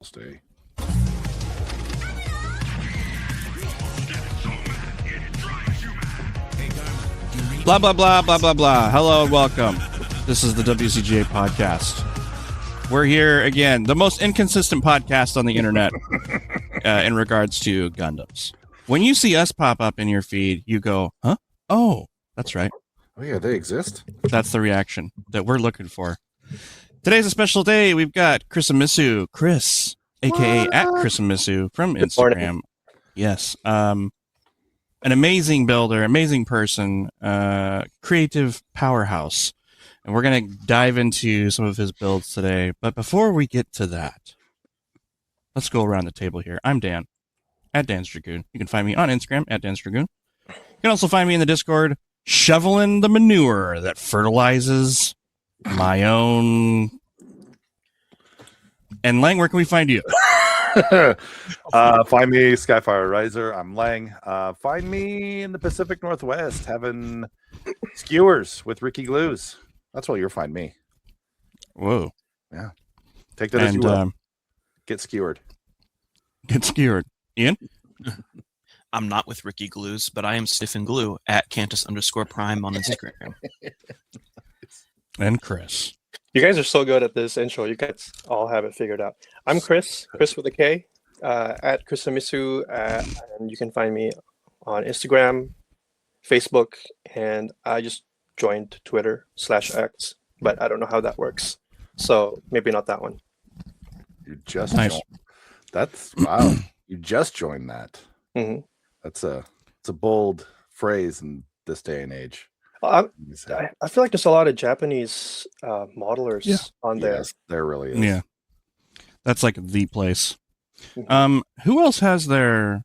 Stay. Blah, blah, blah, blah, blah, blah. Hello and welcome. This is the WCGA podcast. We're here again, the most inconsistent podcast on the internet in regards to Gundams. When you see us pop up in your feed, you go, huh? Oh, that's right. Oh, yeah, they exist. That's the reaction that we're looking for. Today's a special day. We've got Khrisamisu, Chris, a.k.a. at Khrisamisu from Instagram. Yes. An amazing builder, amazing person, creative powerhouse. And we're going to dive into some of his builds today. But before we get to that, let's go around the table here. I'm Dan, at Dan's Dragoon. You can find me on Instagram, at Dan's Dragoon. You can also find me in the Discord, shoveling the manure that fertilizes my own. And Lang, where can we find you? Find me Skyfire Riser. I'm Lang. Find me in the Pacific Northwest having skewers with Ricky Glues. That's where you'll find me. Whoa. Yeah. Take that as you will. Get skewered. Get skewered. Ian? I'm not with Ricky Glues, but I am Stiff and Glue at Cantus_Prime on Instagram. And Chris. You guys are so good at this intro. You guys all have it figured out. I'm Chris with a K, at Khrisamisu, and you can find me on Instagram, Facebook, and I just joined Twitter/X, but I don't know how that works. So maybe not that one. You just Nice. joined. That's wow. You just joined that. Mm-hmm. It's a bold phrase in this day and age. I feel like there's a lot of Japanese modelers on there. Yes, there really is. Yeah. That's like the place. Who else has their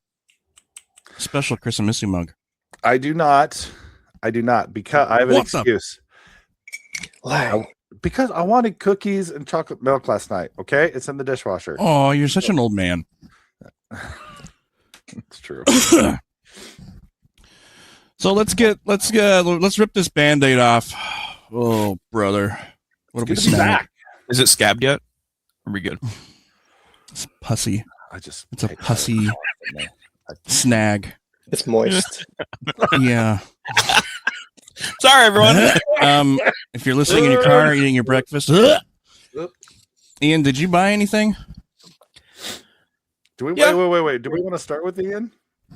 special Khrisamisu mug? I do not because I have an What's up? excuse. Because I wanted cookies and chocolate milk last night. Okay, it's in the dishwasher. Oh, you're such an old man. It's true. So let's rip this Band-Aid off. Oh, brother. What are we Good to be snag? back. Is it scabbed yet? Are we good? It's pussy. It's a pussy snag. It's moist. Yeah. Sorry, everyone. If you're listening in your car eating your breakfast. Ian, did you buy anything? Do we Yeah. wait? Do we want to start with Ian?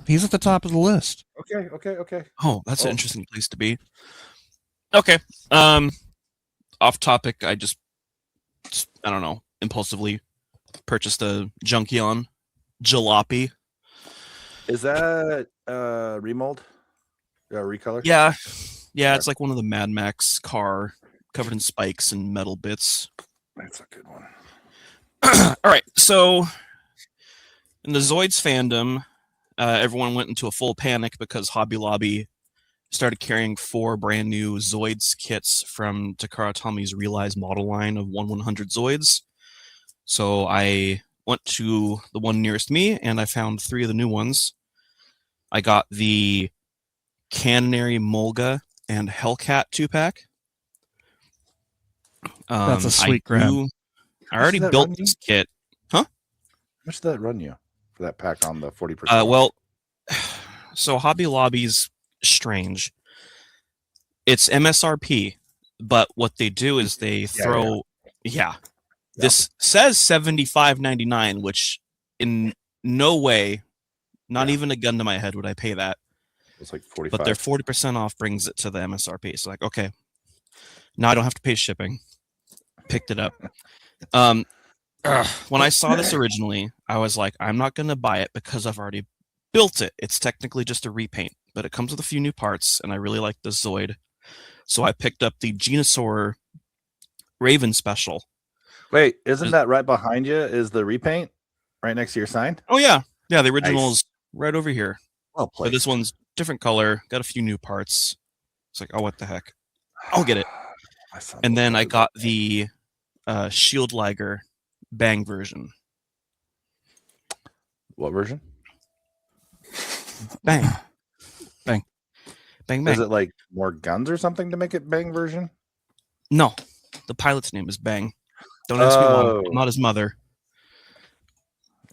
He's at the top of the list. Okay. Oh, that's an interesting place to be. Okay. Off topic, I don't know, impulsively purchased a Junkion Jalopy. Is that remold? Recolor? Yeah, it's like one of the Mad Max car covered in spikes and metal bits. That's a good one. All right, so in the Zoids fandom, everyone went into a full panic because Hobby Lobby started carrying 4 brand new Zoids kits from Takara Tommy's Realize model line of 1/100 Zoids. So I went to the one nearest me and I found 3 of the new ones. I got the Canonary Molga and Hellcat 2-pack. That's a sweet grab. I already built this kit. How much did that run you for that pack on the 40%? Well, so Hobby Lobby's strange. It's MSRP, but what they do is they throw. This says $75.99, which in no way, not even a gun to my head would I pay that. It's like 45. But their 40% off brings it to the MSRP. So like, okay, now I don't have to pay shipping. Picked it up. When I saw this originally, I was like, I'm not going to buy it because I've already built it. It's technically just a repaint, but it comes with a few new parts, and I really like the Zoid. So I picked up the Genosaur Raven Special. Wait, isn't that right behind you? Is the repaint right next to your sign? Oh, yeah. Yeah, the original is right over here. Well But this one's different color, got a few new parts. It's like, oh, what the heck? I'll get it. And then I got the Shield Liger Bang version. What version? Bang. Bang. Bang, bang. Is it like more guns or something to make it Bang version? No. The pilot's name is Bang. Don't ask me why. I'm not his mother.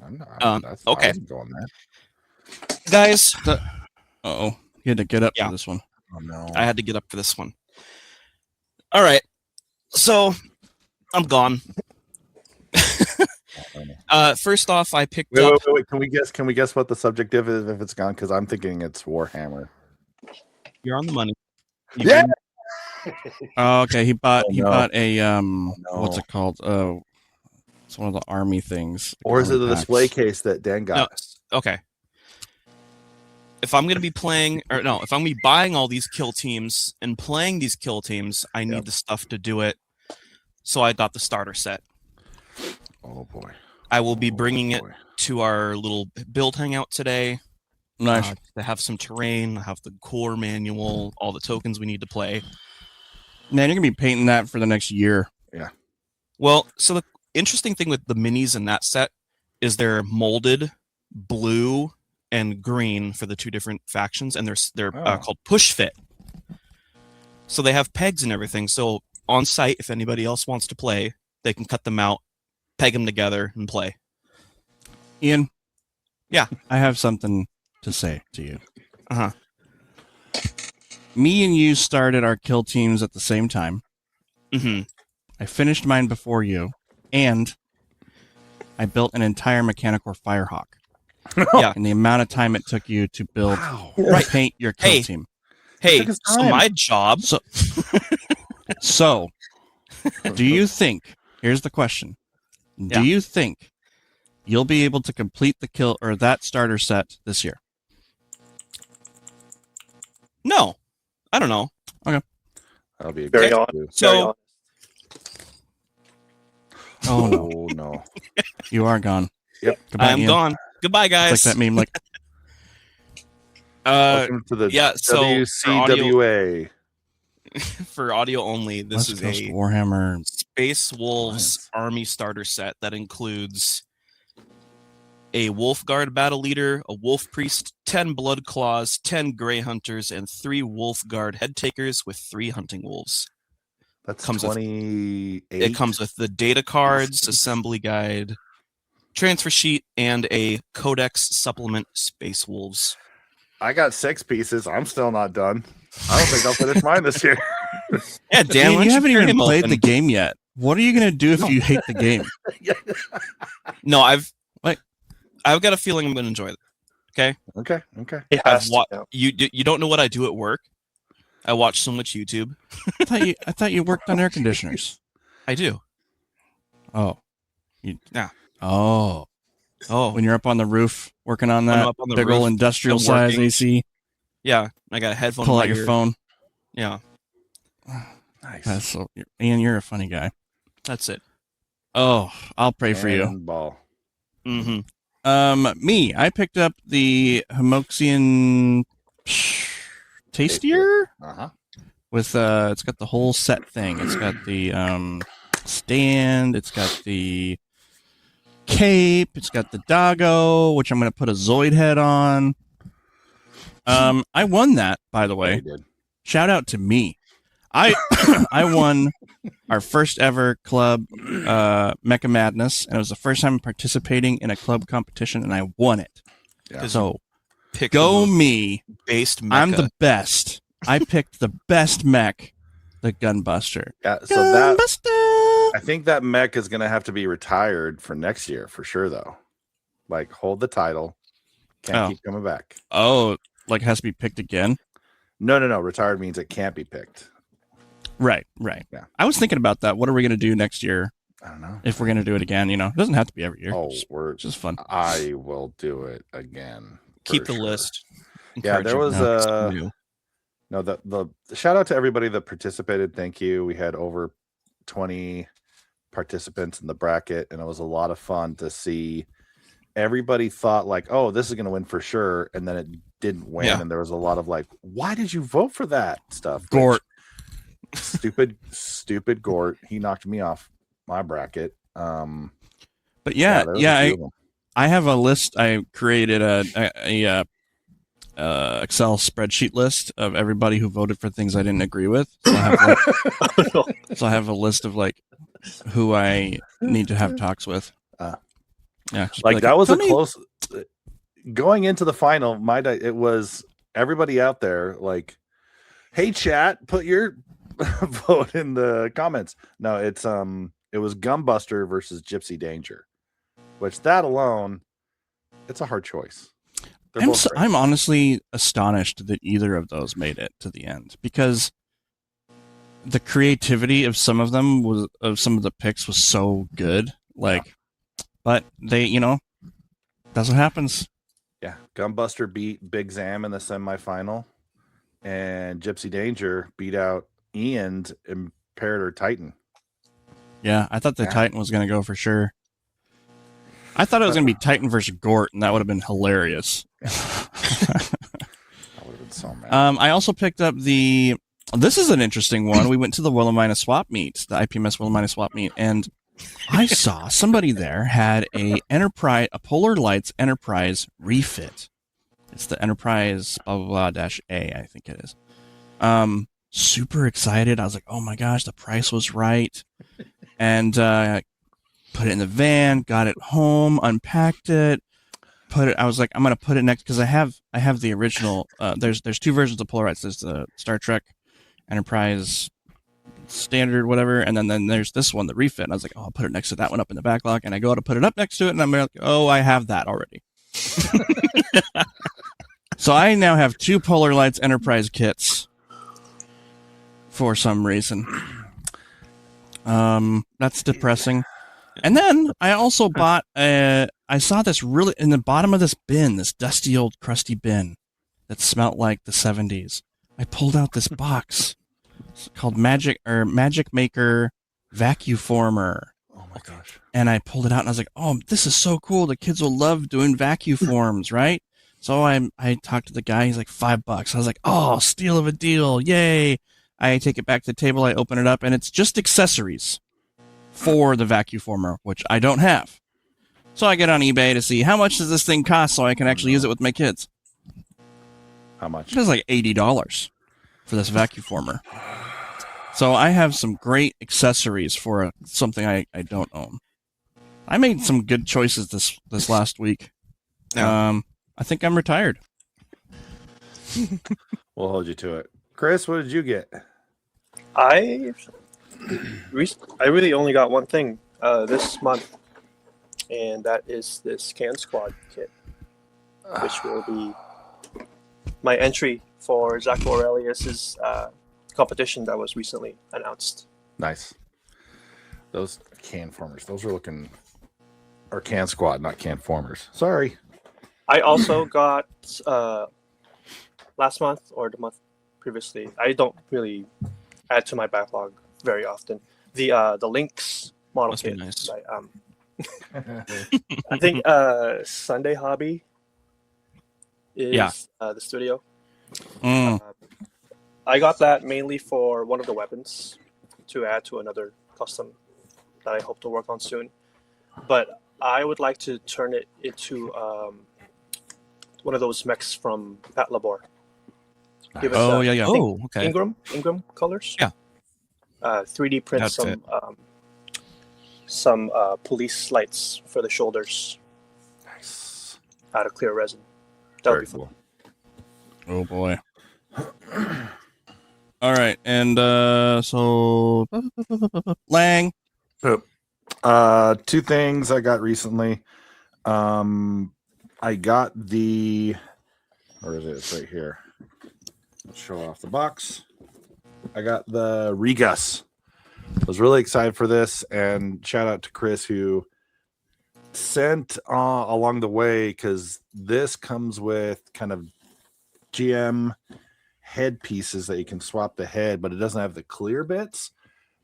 I'm not, I okay. wasn't going there. Guys, Oh, you had to get up Yeah. for this one. Oh no. I had to get up for this one. All right. So I'm gone. First off, I picked up. Wait. Can we guess what the subject is if it's gone? Because I'm thinking it's Warhammer. You're on the money. Yeah. Oh, okay. He bought Oh, no. a no. what's it called? It's one of the army things. Or is it army the packs. display case that Dan No. got? Okay. If I'm going to be playing, or no, if I'm going to be buying all these kill teams and playing these kill teams, I need the stuff to do it. So I got the starter set. Oh boy. I will be bringing it to our little build hangout today. Nice. To have some terrain, have the core manual, all the tokens we need to play. Man, you're gonna be painting that for the next year. Well, so the interesting thing with the minis in that set is they're molded blue and green for the two different factions, and they're called push fit. So they have pegs and everything. So on site, if anybody else wants to play, they can cut them out, peg them together, and play. Ian. Yeah. I have something to say to you. Uh-huh. Me and you started our kill teams at the same time. Mm-hmm. I finished mine before you, and I built an entire Mechanicore Firehawk. Yeah. And the amount of time it took you to build, paint your kill team. Hey, so my job. So, do you think? Here's the question: do you think you'll be able to complete the kill or that starter set this year? No, I don't know. Okay, that'll be Very good. honest. So, oh no, Oh no. you are gone. Yep. Goodbye, I am Ian. gone. Goodbye, guys. It's like that meme, like Welcome to the so WCGA. for audio only, this West is Coast a Warhammer. Space Wolves Alliance. army starter set that includes a Wolf Guard battle leader, a Wolf Priest, 10 Blood Claws, 10 Grey Hunters, and 3 Wolf Guard head takers with 3 hunting wolves. That's Comes with- 28. It comes with the data cards, assembly guide, transfer sheet, and a codex supplement Space Wolves. I got 6 pieces. I'm still not done. I don't think I'll finish mine this year. Yeah, Dan, Ian, why you don't haven't tear even him played open? the game yet. What are you gonna do if you hate the game? No, I've got a feeling I'm going to enjoy it. Okay. Okay. It has to count. You don't know what I do at work. I watch so much YouTube. I thought you worked on air conditioners. I do. Oh, Yeah. Oh, Oh, when you're up on the roof working on When I'm that up on the big roof, old industrial I'm size working. AC. yeah. I got a headphone. Pull in out my your ear. phone. Yeah, Nice. That's so, Ian, you're a funny guy. that's it. Oh, I'll pray for you. Ball. Mm-hmm. Me, I picked up the Homoxian Tastier Uh-huh. with it's got the whole set thing. It's got the stand, it's got the cape, it's got the doggo, which I'm gonna put a Zoid head on. I won that, by the Yeah, way. you did. Shout out to me. I I won our first ever club Mecha Madness, and it was the first time participating in a club competition, and I won it. Yeah. So Pick go the me. based mecha. I'm the best. I picked the best mech, the Gunbuster. Yeah, so that Gunbuster! I think that mech is gonna have to be retired for next year for sure though. Like hold the title. Can't Oh. keep coming back. Oh, like it has to be picked again? No. Retired means it can't be picked. Right. Yeah. I was thinking about that. What are we going to do next year I don't know. if we're going to do it again? You know, it doesn't have to be every year. Oh, It's we're just fun. I will do it again. Keep for the sure. list. Yeah, there Encourage was something new. no the shout out to everybody that participated. Thank you. We had over 20 participants in the bracket, and it was a lot of fun to see. Everybody thought like, oh, this is going to win for sure, and then it didn't win, Yeah. and there was a lot of like, why did you vote for that stuff? Gort. Stupid Gort. He knocked me off my bracket. But there was a few of them. I have a list. I created a Excel spreadsheet list of everybody who voted for things I didn't agree with. So I have a list of like who I need to have talks with. Yeah, just be Like that was a "Tell me." close going into the final. It was everybody out there like, hey chat, put your vote in the comments. No, it was Gumbuster versus Gypsy Danger, which that alone, it's a hard choice. They're both great. I'm honestly astonished that either of those made it to the end, because the creativity of some of the picks was so good. Like, but they, that's what happens. Yeah, Gumbuster beat Big Zam in the semifinal, and Gypsy Danger beat out Ian's Imperator Titan. Yeah, I thought the Titan was going to go for sure. I thought it was going to be Titan versus Gort, and that would have been hilarious. Yeah. That would have been so mad. I also picked up this is an interesting one. We went to the Willamina swap meet, the IPMS Willamina swap meet, and I saw somebody there had a Polar Lights Enterprise refit. It's the Enterprise blah blah blah -A, I think it is. Super excited. I was like, oh my gosh, the price was right. And put it in the van, got it home, unpacked it, I was like, I'm gonna put it next, because I have the original. There's two versions of Polar Lights. There's the Star Trek Enterprise standard, whatever, and then there's this one, the refit. And I was like, oh, I'll put it next to that one up in the backlog, and I go to put it up next to it, and I'm like, oh, I have that already. So I now have two Polar Lights Enterprise kits for some reason. That's depressing. And then I also bought I saw this really in the bottom of this bin, this dusty old crusty bin that smelled like the 70s. I pulled out this box. It's called Magic Maker Vacuformer. Oh my gosh. And I pulled it out and I was like, oh, this is so cool. The kids will love doing vacuforms, right? So I talked to the guy. He's like, $5. I was like, oh, steal of a deal. Yay. I take it back to the table. I open it up, and it's just accessories for the vacuformer, which I don't have. So I get on eBay to see how much does this thing cost so I can actually use it with my kids. How much? It was like $80 for this vacuformer. So I have some great accessories for something I don't own. I made some good choices this last week. Yeah. I think I'm retired. We'll hold you to it. Chris, what did you get? I really only got one thing this month, and that is this Can Squad kit, which will be my entry for Zach Aurelius's competition that was recently announced. Nice. Those can formers. Those are looking... Or Can Squad, not can formers. Sorry. I also got last month or the month previously. I don't really add to my backlog very often. The Lynx model Must kit. be nice. I think Sunday Hobby is the studio. I got that mainly for one of the weapons to add to another custom that I hope to work on soon. But I would like to turn it into one of those mechs from Pat Labor. Give it okay. Ingram colors. Yeah. 3D print That's some police lights for the shoulders. Nice. Out of clear resin. That would Very be fun. cool. Oh boy. All right, and so Lang. Two things I got recently. I got where is it? It's right here. Let's show off the box. I got the Regus. I was really excited for this, and shout out to Chris who sent along the way, because this comes with kind of GM head pieces that you can swap the head, but it doesn't have the clear bits.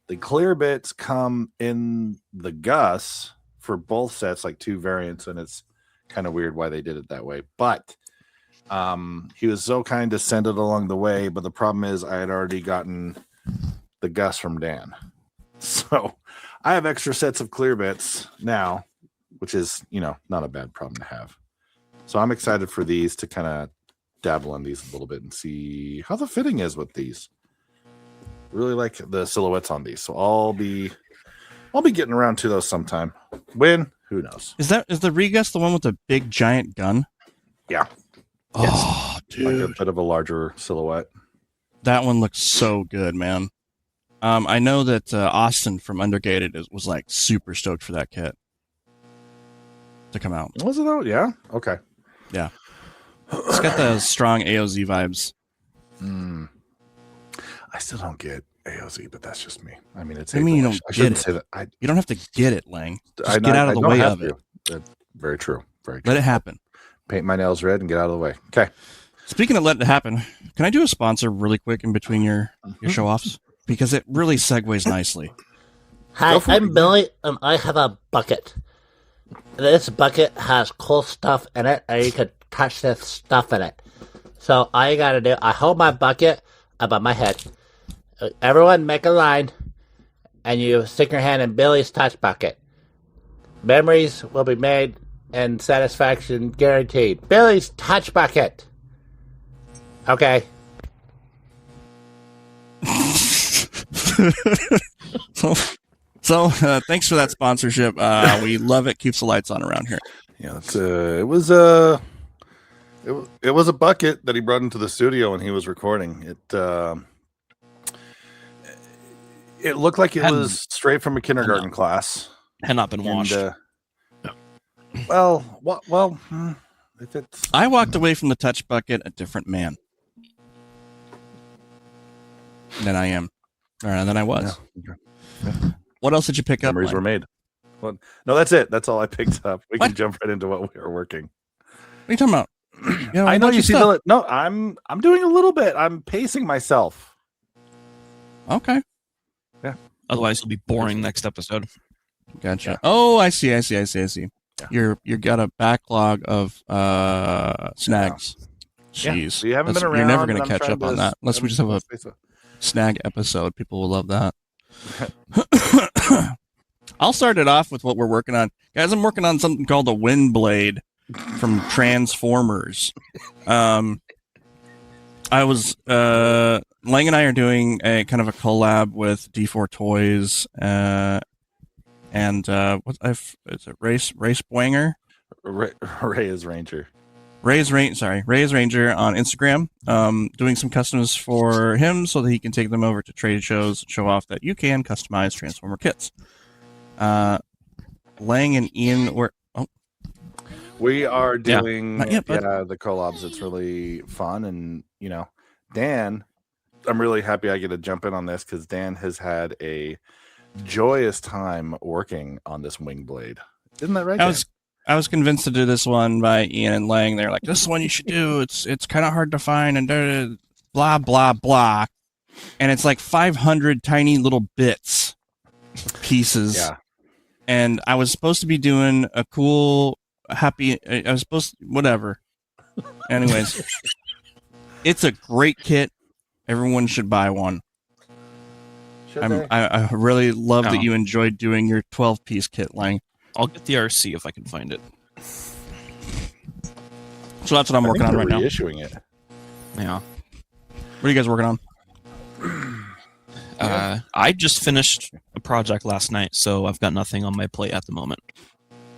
The clear bits come in the Gus for both sets, like two variants, and it's kind of weird why they did it that way. But he was so kind to send it along the way, but the problem is I had already gotten the Gus from Dan. So I have extra sets of clear bits now, which is, not a bad problem to have. So I'm excited for these to kind of dabble in these a little bit and see how the fitting is with these. Really like the silhouettes on these, so I'll be getting around to those sometime. When? Who knows? Is the Regus the one with the big giant gun? Yeah. Oh, dude. Like a bit of a larger silhouette. That one looks so good, man. I know that Austin from Undergated was like super stoked for that kit to come out. Was it out? Yeah. Okay. Yeah. It's got the strong AOZ vibes. I still don't get AOZ, but that's just me. I mean, it's. I mean, you don't I shouldn't get say that. You don't have to get it, Lang. Just I get out of the don't way have of it. to. That's very true. Very true. Let it happen. Paint my nails red and get out of the way. Okay. Speaking of letting it happen, can I do a sponsor really quick in between your show offs? Because it really segues nicely. Hi, for it. I'm Billy, and I have a bucket. This bucket has cool stuff in it, and you can touch this stuff in it. So all you gotta do, I hold my bucket above my head. Everyone make a line, and you stick your hand in Billy's touch bucket. Memories will be made, and satisfaction guaranteed. Billy's touch bucket. Okay. So thanks for that sponsorship. We love it. Keeps the lights on around here. Yeah. It was a bucket that he brought into the studio when he was recording. It looked like it was straight from a kindergarten class. Had not been washed. If it's I walked away from the touch bucket a different man than I am, or than I was. Yeah. What else did you pick up? Memories Lang? were made. Well, no, that's it. That's all I picked up. We What? can jump right into what we were working. What are you talking about? Yeah, I know what'd you see stuff? No, I'm doing a little bit. I'm pacing myself. Okay, Otherwise, it'll be boring next episode. gotcha. Yeah. Oh, I see. Yeah. You got a backlog of snags. Yeah. Jeez, So you haven't been around. You're never going and to I'm catch trying up on to- that unless we just have a let's face it. snag episode. People will love that. I'll start it off with what we're working on. Guys, I'm working on something called a wind blade from Transformers. I was Lang and I are doing a kind of a collab with D4 Toys and is it Race Boinger? Ray is Ranger. Ray's Ranger on Instagram, doing some customs for him so that he can take them over to trade shows, show off that you can customize Transformer kits. Lang and Ian were We are doing Not yet, bud. the collabs. It's really fun, and Dan, I'm really happy I get to jump in on this because Dan has had a joyous time working on this wing blade. Isn't that right? I was convinced to do this one by Ian and Lang. They're like, this is one you should do. It's kind of hard to find and blah blah blah, and it's like 500 tiny little bits, pieces. Yeah. And I was supposed to be doing a cool, happy. I was supposed to, whatever. Anyways, it's a great kit. Everyone should buy one. I really love that you enjoyed doing your 12-piece kit, Lang. I'll get the RC if I can find it. So that's what I'm working on right now. Yeah. Reissuing it. What are you guys working on? I just finished a project last night, so I've got nothing on my plate at the moment.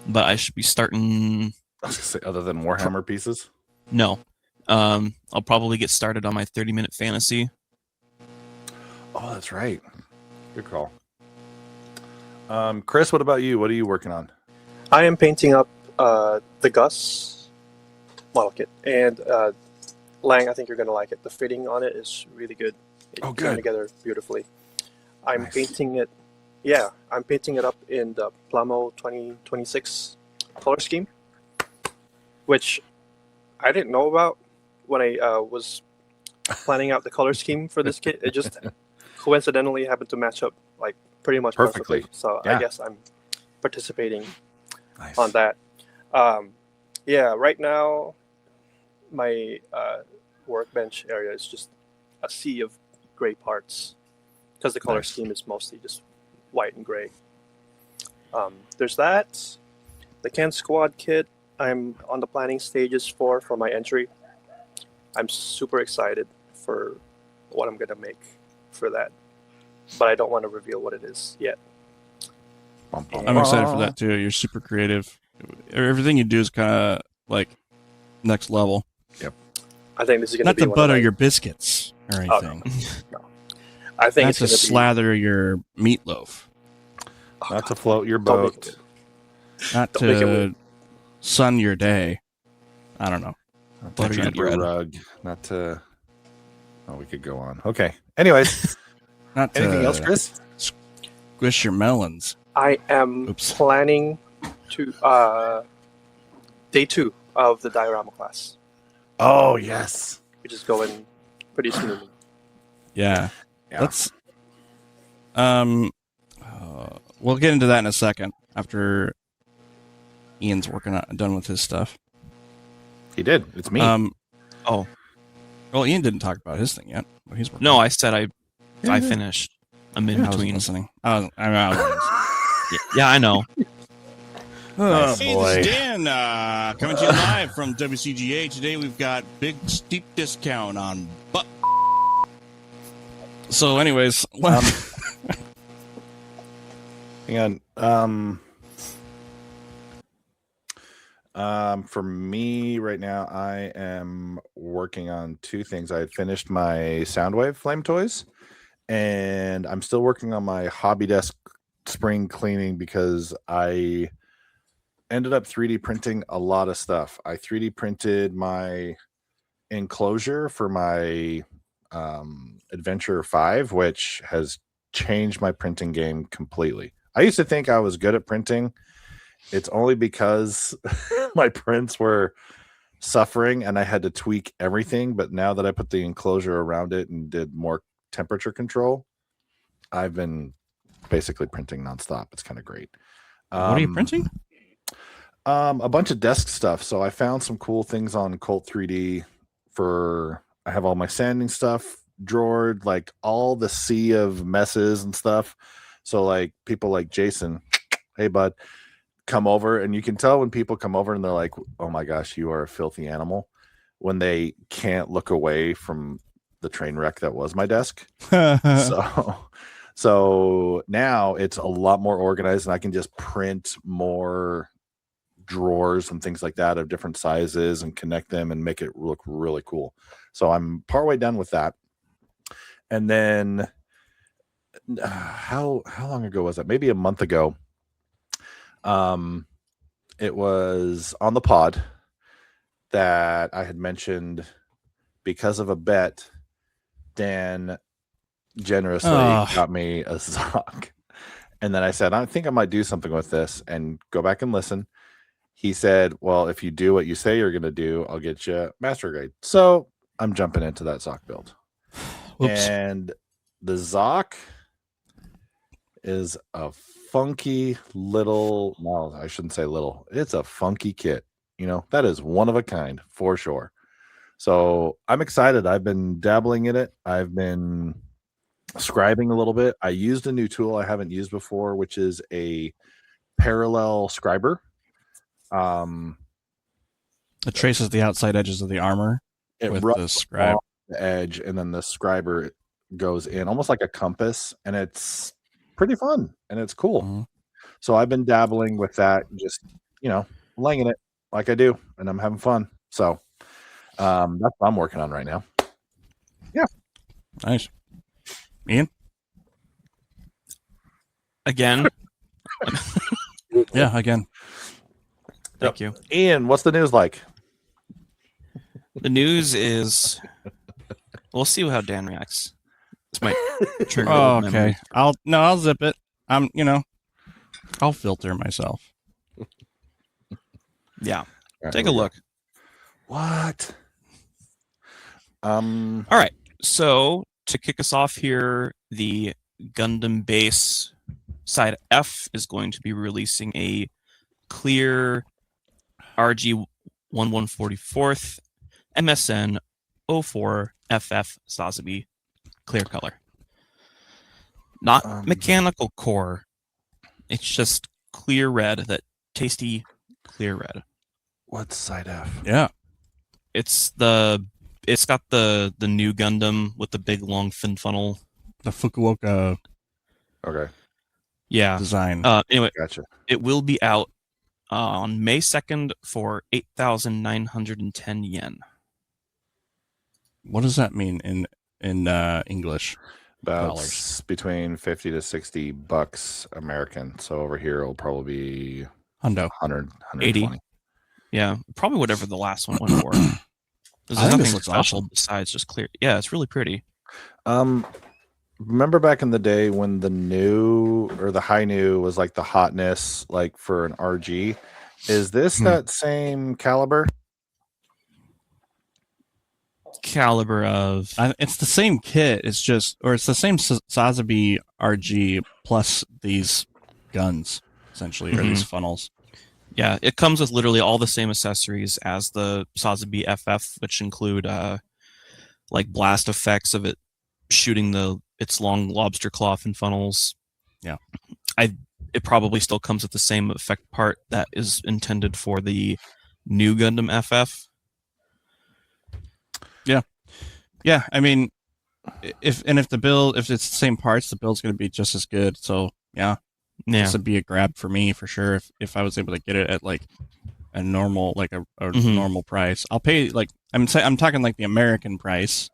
But I should be starting. I was gonna say, other than Warhammer pieces. No. I'll probably get started on my 30-minute fantasy. Oh, that's right. Good call. Chris, what about you? What are you working on? I am painting up the Gus model kit, and Lang, I think you're going to like it. The fitting on it is really good. It Oh, came good. together beautifully. I'm Nice. painting it. Yeah, I'm painting it up in the Plamo 2026 color scheme, which I didn't know about when I was planning out the color scheme for this kit. It just coincidentally happened to match up like pretty much Perfectly. perfectly. So Yeah. I guess I'm participating Nice. on that. Yeah, right now my workbench area is just a sea of gray parts because the color Nice. scheme is mostly just white and gray. There's that. The Ken Squad kit I'm on the planning stages for my entry. I'm super excited for what I'm going to make for that, but I don't want to reveal what it is yet. I'm excited for that too. You're super creative. Everything you do is kind of like next level. I think this is going Not to be to one of butter my- your biscuits or Oh, anything. I think Not it's to going to be slather your meatloaf. Not to float your Don't make boat. it Not Don't make it to weird. sun your day. I don't know. Not to Butter your drip your bread. rug. Not to. Oh, we could go on. Okay. Anyways, Not to anything else, Chris? squish your melons. I am Oops. planning to day 2 of the diorama class, Oh yes. which is going pretty smoothly. Yeah. Yeah. Let's. We'll get into that in a second after Ian's done with his stuff. He did. It's me. Oh Well, Ian didn't talk about his thing yet. What he's working no, on. I said I finished. I'm in I was between. listening. I was Yeah, I know. Oh, hey, boy. this is Dan, coming to you live from WCGA. Today we've got big, steep discount on butt. So, anyways, Hang on. For me right now, I am working on 2 things. I had finished my Soundwave flame toys, and I'm still working on my hobby desk spring cleaning because I ended up 3D printing a lot of stuff. I 3D printed my enclosure for my Adventure 5, which has changed my printing game completely. I used to think I was good at printing. It's only because my prints were suffering and I had to tweak everything. But now that I put the enclosure around it and did more temperature control, I've been basically printing nonstop. It's kind of great. what are you printing? A bunch of desk stuff. So I found some cool things on Colt 3D I have all my sanding stuff drawered, like all the sea of messes and stuff. So like people like Jason, hey bud, come over, and you can tell when people come over and they're like, oh my gosh, you are a filthy animal, when they can't look away from the train wreck that was my desk. So now it's a lot more organized, and I can just print more drawers and things like that of different sizes and connect them and make it look really cool. So I'm partway done with that. And then how long ago was that? Maybe a month ago. It was on the pod that I had mentioned, because of a bet, Dan generously got me a sock. And then I said, I think I might do something with this, and go back and listen. He said, well, if you do what you say you're going to do, I'll get you master grade. So I'm jumping into that sock build. Oops. And the Zoc is a funky little, well, I shouldn't say little. It's a funky kit. You know, that is one of a kind for sure. So I'm excited. I've been dabbling in it. I've been scribing a little bit. I used a new tool I haven't used before, which is a parallel scriber. It traces the outside edges of the armor It with rubs the scribe. off the edge, and then the scriber goes in almost like a compass, and it's pretty fun and it's cool. Mhm. So I've been dabbling with that, just, you know, laying it like I do, and I'm having fun. So that's what I'm working on right now. Nice. Ian? Again, Yeah, again. thank you. Ian, what's the news like? The news is we'll see how Dan reacts. This might trigger. Oh, old okay. memories. I'll zip it. I'll filter myself. Yeah, All right, take here a we go. look. What? All right. So to kick us off here, the Gundam base side F is going to be releasing a clear RG 1144th MSN 04 FF Sazabi clear color. Not mechanical core. It's just clear red, that tasty clear red. What's side F? Yeah. It's got the new Gundam with the big long fin funnel. The Fukuoka. Okay. Yeah. design. Anyway, Gotcha. it will be out on May 2nd for 8,910 yen. What does that mean in English? About Dollars. between 50 to 60 bucks American. So over here it'll probably be Hundo. 100, 80. 120. Yeah, probably whatever the last one went for. I There's think nothing this looks special awesome. besides just clear. Yeah, it's really pretty. Remember back in the day when the new or the high new was like the hotness, like for an RG? Is this that same caliber? Caliber of It's the same kit. It's just, or it's the same Sazabi RG plus these guns, essentially, or these funnels. yeah, it comes with literally all the same accessories as the Sazabi FF, which include like blast effects of it shooting its long lobster claw fin funnels. Yeah. It probably still comes with the same effect part that is intended for the new Gundam FF. Yeah, I mean, if it's the same parts, the build's going to be just as good. So yeah, Yeah. this would be a grab for me for sure. If I was able to get it at like a normal, like a Mhm. normal price, I'll pay like I'm talking like the American price,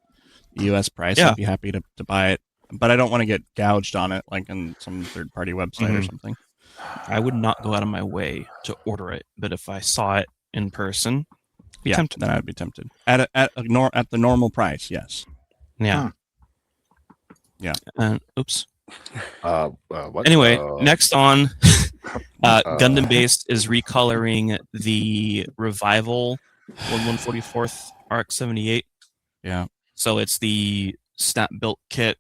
the U.S. price. Yeah. I'd be happy to buy it, but I don't want to get gouged on it like on some third party website or Mhm. something. I would not go out of my way to order it, but if I saw it in person, be tempted. Then I'd be tempted at the normal price. Yes. Yeah. Yeah. Oops. What? Anyway, next on, Gundam Based is recoloring the Revival 1144th Arc 78. Yeah. So it's the snap built kit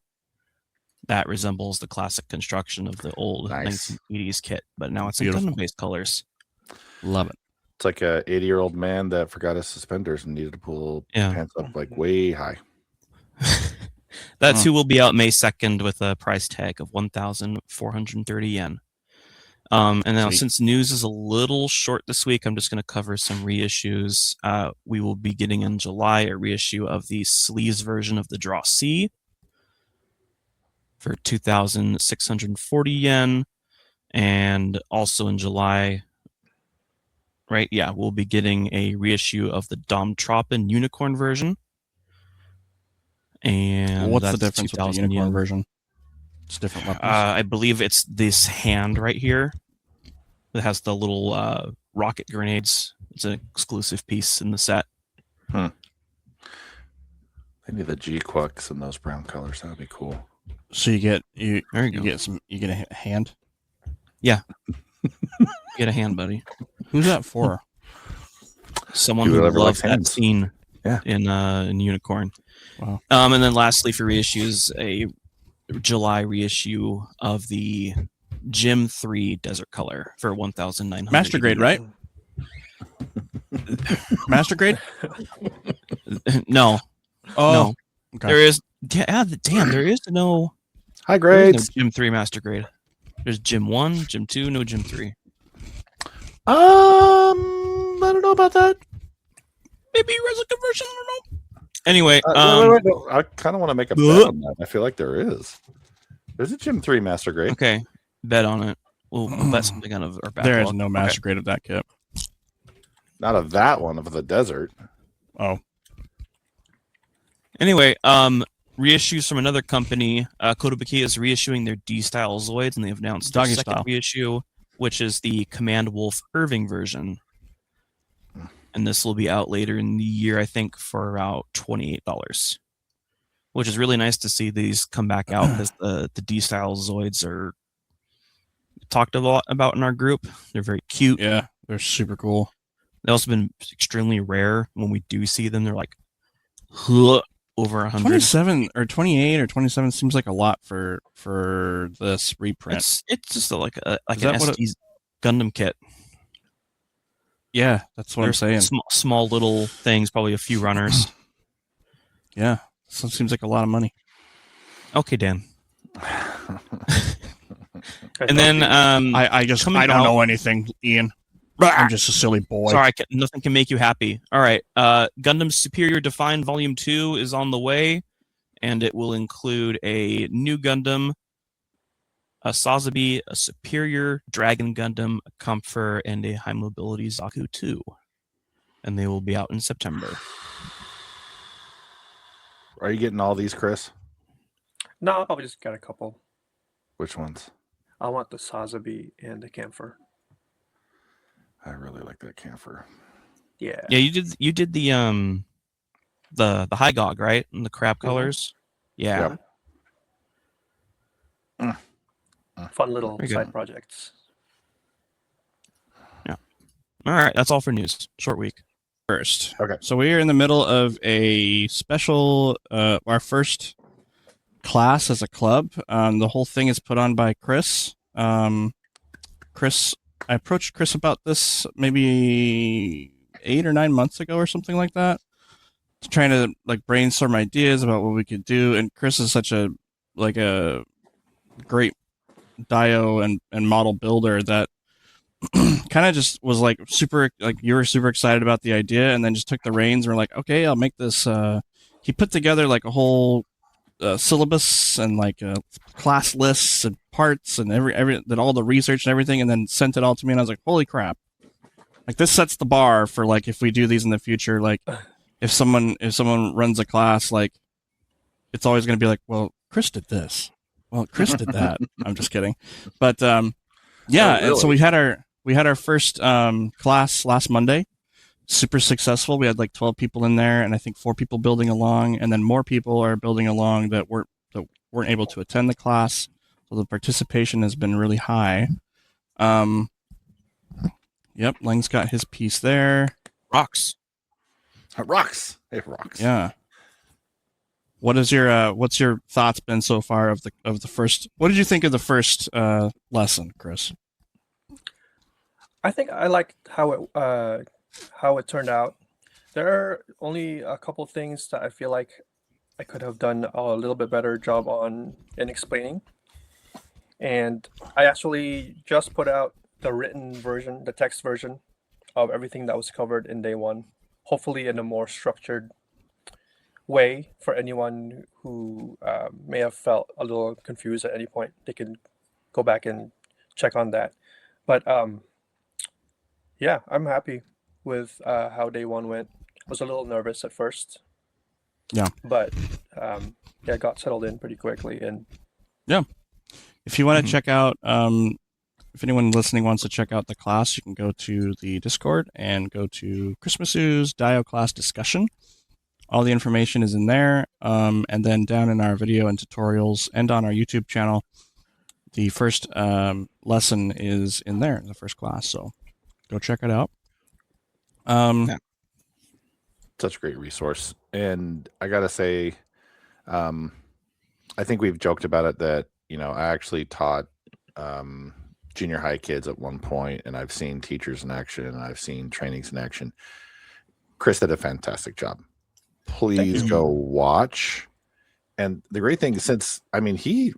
that resembles the classic construction of the old Nice. 1980s kit, but now it's Beautiful. in Gundam Based colors. Love it. It's like a 80-year-old man that forgot his suspenders and needed to pull pants up like way high. That too will be out May 2nd with a price tag of 1,430 yen. And now, Sweet. since news is a little short this week, I'm just going to cover some reissues. We will be getting in July a reissue of the sleeves version of the Draw C for 2,640 yen. And also in July, right? Yeah, we'll be getting a reissue of the Dom Troppen Unicorn version. And What's the that's difference with the 2,000 unicorn yen. version? It's different weapons. I believe it's this hand right here that has the little rocket grenades. It's an exclusive piece in the set. They need the G-Quucks in those brown colors. That would be cool. So you get There you go. you get a hand. Get a hand, buddy. Who's that for? Someone Who who ever likes loved that hands. scene Yeah. in Unicorn. Wow. And then lastly for reissues, a July reissue of the Gym 3 Desert Color for 1,900. Master grade, right? Master grade? No. Oh, No. okay. There is there is no High there is no grades. Gym 3 Master Grade. There's Gym 1, Gym 2, no Gym 3. I don't know about that. Maybe Resin conversion, I don't know. Anyway, Wait, no, I kind of want to make a bet on that. I feel like there is. There's a Gym 3 Master Grade. okay, bet on it. We'll bet something out of our backlog. There is no master grade of that kit. Not of that one, of the desert. Oh, Anyway, reissues from another company. Kotobuki is reissuing their D-style Zoids, and they've announced their Doggy second style. reissue, which is the Command Wolf Irving version. And this will be out later in the year, I think, for about $28, which is really nice to see these come back out because the D-style Zoids are talked a lot about in our group. They're very cute. yeah, they're super cool. They've also been extremely rare. When we do see them, they're like over 100. 27 or 28 or 27 seems like a lot for this reprint. It's just like an that what SD Gundam kit. Yeah, that's what I'm saying. Small little things, probably a few runners. Yeah, so it seems like a lot of money. Okay, Dan. And then I just coming I don't out- know anything, Ian. I'm just a silly boy. sorry, nothing can make you happy. All right, Gundam Superior Defined Volume 2 is on the way, and it will include a new Gundam a Sazabi, a Superior, Dragon Gundam, a Comfer, and a High Mobility Zaku 2. And they will be out in September. Are you getting all these, Chris? No, I'll probably just get a couple. Which ones? I want the Sazabi and the Camphor. I really like that camphor. Yeah. Yeah, you did the high gog, right? And the crab colors. Yeah. Yep. Fun little Very side good. projects. Yeah. All right, that's all for news. Short week. First. Okay. So we are in the middle of a special, our first class as a club. The whole thing is put on by Chris. I approached Chris about this maybe 8 or 9 months ago or something like that. Trying to like brainstorm ideas about what we could do. And Chris is such a great dio and model builder that kind of just was like super, like you were super excited about the idea and then just took the reins and were like, okay, I'll make this. He put together like a whole syllabus and like class lists and parts and that all the research and everything, and then sent it all to me, and I was like, holy crap, like this sets the bar for like if we do these in the future, like if someone runs a class, like it's always going to be like, well, Chris did this, well, Chris did that. I'm just kidding, but yeah. Oh, really? And so we had our first class last Monday. Super successful. We had like 12 people in there, and I think 4 people building along, and then more people are building along that weren't able to attend the class. So the participation has been really high. Yep, Lang's got his piece there. Rocks. Rocks. Hey, rocks. Yeah. What's your thoughts been so far of the first? What did you think of the first lesson, Chris? I think I liked how it turned out. There are only a couple things that I feel like I could have done a little bit better job on in explaining. And I actually just put out the written version, the text version of everything that was covered in day one, hopefully in a more structured way for anyone who may have felt a little confused at any point. They can go back and check on that. But yeah, I'm happy with how day one went. I was a little nervous at first. Yeah. But yeah, got settled in pretty quickly. And yeah, if you want to check out, if anyone listening wants to check out the class, you can go to the Discord and go to Khrisamisu Dio class discussion. All the information is in there. And then down in our video and tutorials and on our YouTube channel, the first lesson is in there, the first class. So go check it out. Such a great resource. And I gotta say, I think we've joked about it that, I actually taught junior high kids at one point, and I've seen teachers in action and I've seen trainings in action. Chris did a fantastic job. Please go watch. And the great thing, since we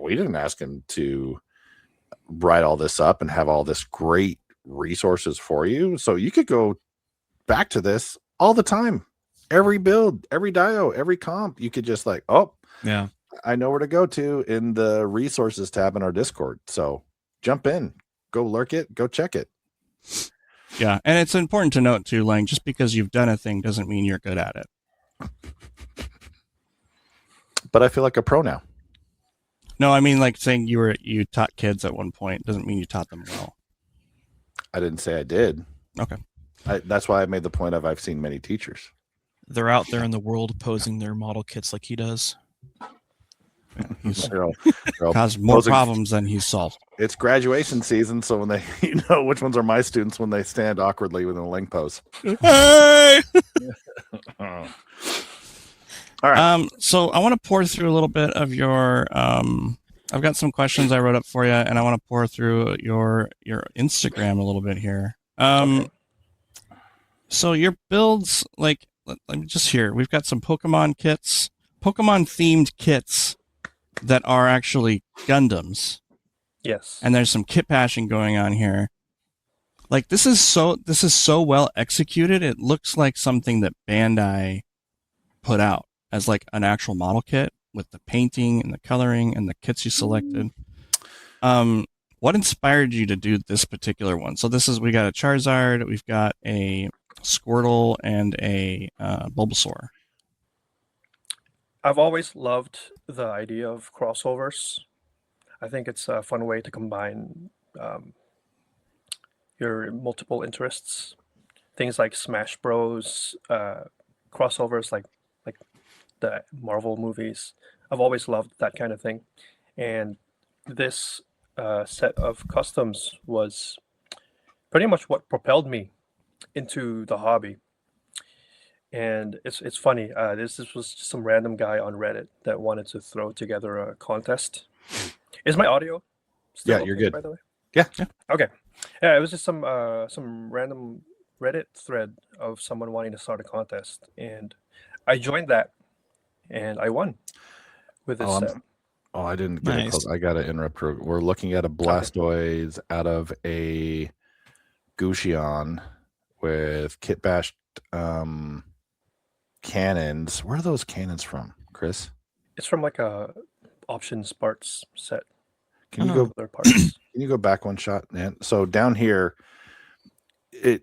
didn't ask him to write all this up and have all this great resources for you, so you could go back to this all the time. Every build, every dio, every comp, you could just like, oh yeah, I know where to go to in the resources tab in our Discord. So jump in, go lurk it, go check it. Yeah, and it's important to note too, Lang, just because you've done a thing doesn't mean you're good at it. But I feel like a pro now. No, I mean like saying you taught kids at one point doesn't mean you taught them well. I didn't say I did. Okay. That's why I made the point of I've seen many teachers. They're out there in the world posing their model kits like he does. He's They're all caused more posing- problems than he's solved. It's graduation season, so when they, which ones are my students when they stand awkwardly within a Ling pose. Hey! All right. So I want to pour through a little bit of your. I've got some questions I wrote up for you, and I want to pour through your Instagram a little bit here. Okay. So your builds, like, let me just hear. We've got some Pokemon kits, Pokemon themed kits that are actually Gundams. Yes. And there's some kit bashing going on here. Like this is so well executed. It looks like something that Bandai put out as like an actual model kit with the painting and the coloring and the kits you selected. What inspired you to do this particular one? So we got a Charizard, we've got a Squirtle, and a Bulbasaur. I've always loved the idea of crossovers. I think it's a fun way to combine your multiple interests. Things like Smash Bros, crossovers like the Marvel movies. I've always loved that kind of thing, and this set of customs was pretty much what propelled me into the hobby. And it's funny. This was just some random guy on Reddit that wanted to throw together a contest. Is my audio still Yeah, you're okay, good. by the way? Yeah. Okay. Yeah, it was just some random Reddit thread of someone wanting to start a contest, and I joined that, and I won with this set. Oh, I didn't get it Nice. close. I got to interrupt. We're looking at a Blastoise out of a Gushionne with kit bashed cannons. Where are those cannons from, Chris? It's from like a options parts set. Can you Oh. go? Other parts. Can you go back one shot, man? So down here, I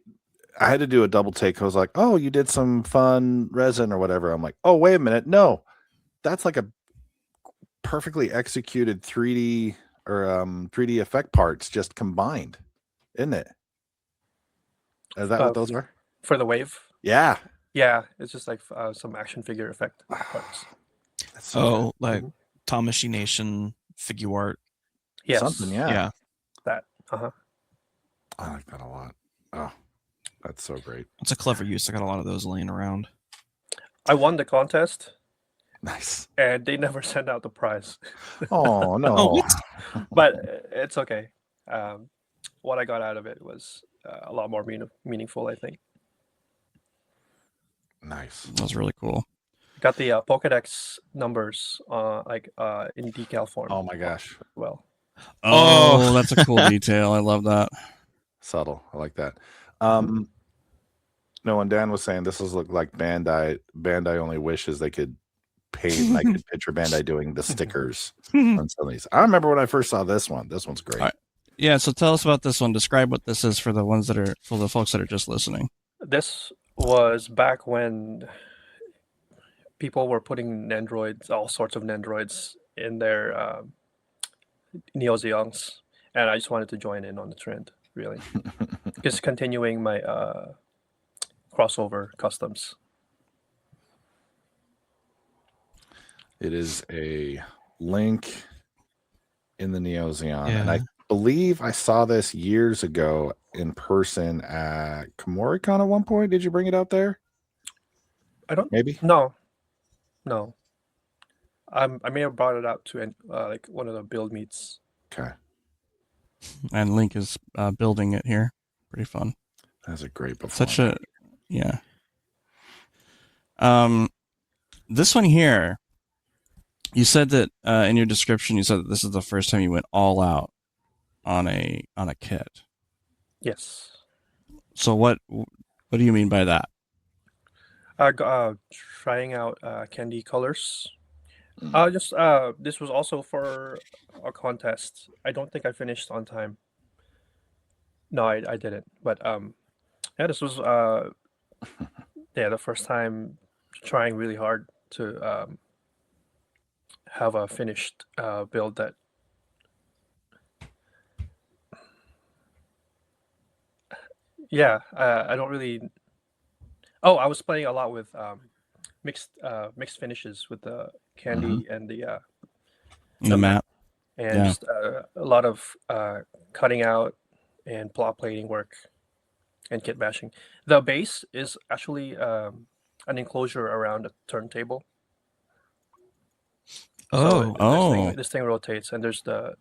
had to do a double take. I was like, "Oh, you did some fun resin or whatever." I'm like, "Oh, wait a minute, no, that's like a perfectly executed 3D or 3D effect parts just combined, isn't it? Is that what those are? For the wave. Yeah. Yeah, it's just like some action figure effect parts. That's so Oh, like Mhm. Tamashi Nation figure art. Yes. something. Yeah. Yeah. That. Uh-huh. I like that a lot. Oh, that's so great. It's a clever use. I got a lot of those laying around. I won the contest, Nice. and they never sent out the prize. Oh no. Oh, what? But it's okay. What I got out of it was a lot more meaningful, I think. Nice. That was really cool. Got the Pokedex numbers in decal form. Oh my gosh. Well, Oh, Oh. that's a cool detail. I love that. Subtle. I like that. No, and Dan was saying this look like Bandai. Bandai only wishes they could paint. And I could picture Bandai doing the stickers on some of these. I remember when I first saw this one. This one's great. All right. Yeah, so tell us about this one. Describe what this is for the folks that are just listening. this was back when people were putting Nendroids, all sorts of Nendroids, in their Neo Zeongs, and I just wanted to join in on the trend, really. Just continuing my crossover customs. It is a Link in the Neo Zeon, and Yeah. I believe I saw this years ago in person at Komoricon at one point. Did you bring it out there? I don't. Maybe. No. I may have brought it out to like one of the build meets. Okay, And Link is building it here. Pretty fun. that's a great. Such a yeah. This one here, you said that in your description, you said that this is the first time you went all out on a kit. Yes. So what do you mean by that? Trying out candy colors. Mm. Just this was also for a contest. I don't think I finished on time. No, I didn't. But yeah, this was the first time trying really hard to have a finished build that. Yeah, I don't really. Oh, I was playing a lot with mixed finishes with the candy and the The map. and Yeah. just a lot of cutting out and plot plating work and kit bashing. The base is actually an enclosure around a turntable. Oh. Oh. This thing rotates, and there's the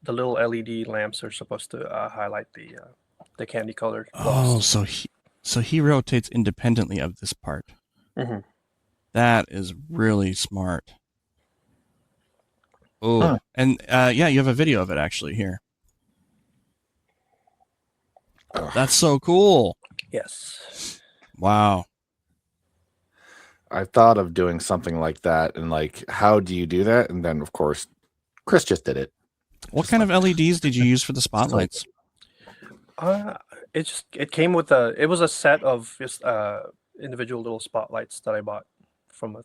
little LED lamps are supposed to highlight the candy colored. Oh, so he rotates independently of this part. Mhm. That is really smart. Oh, Huh. and yeah, you have a video of it actually here. Ugh. That's so cool. Yes. Wow. I thought of doing something like that, and like, how do you do that? And then, of course, Chris just did it. What Just kind like- of LEDs did you use for the spotlights? It came with it was a set of just individual little spotlights that I bought from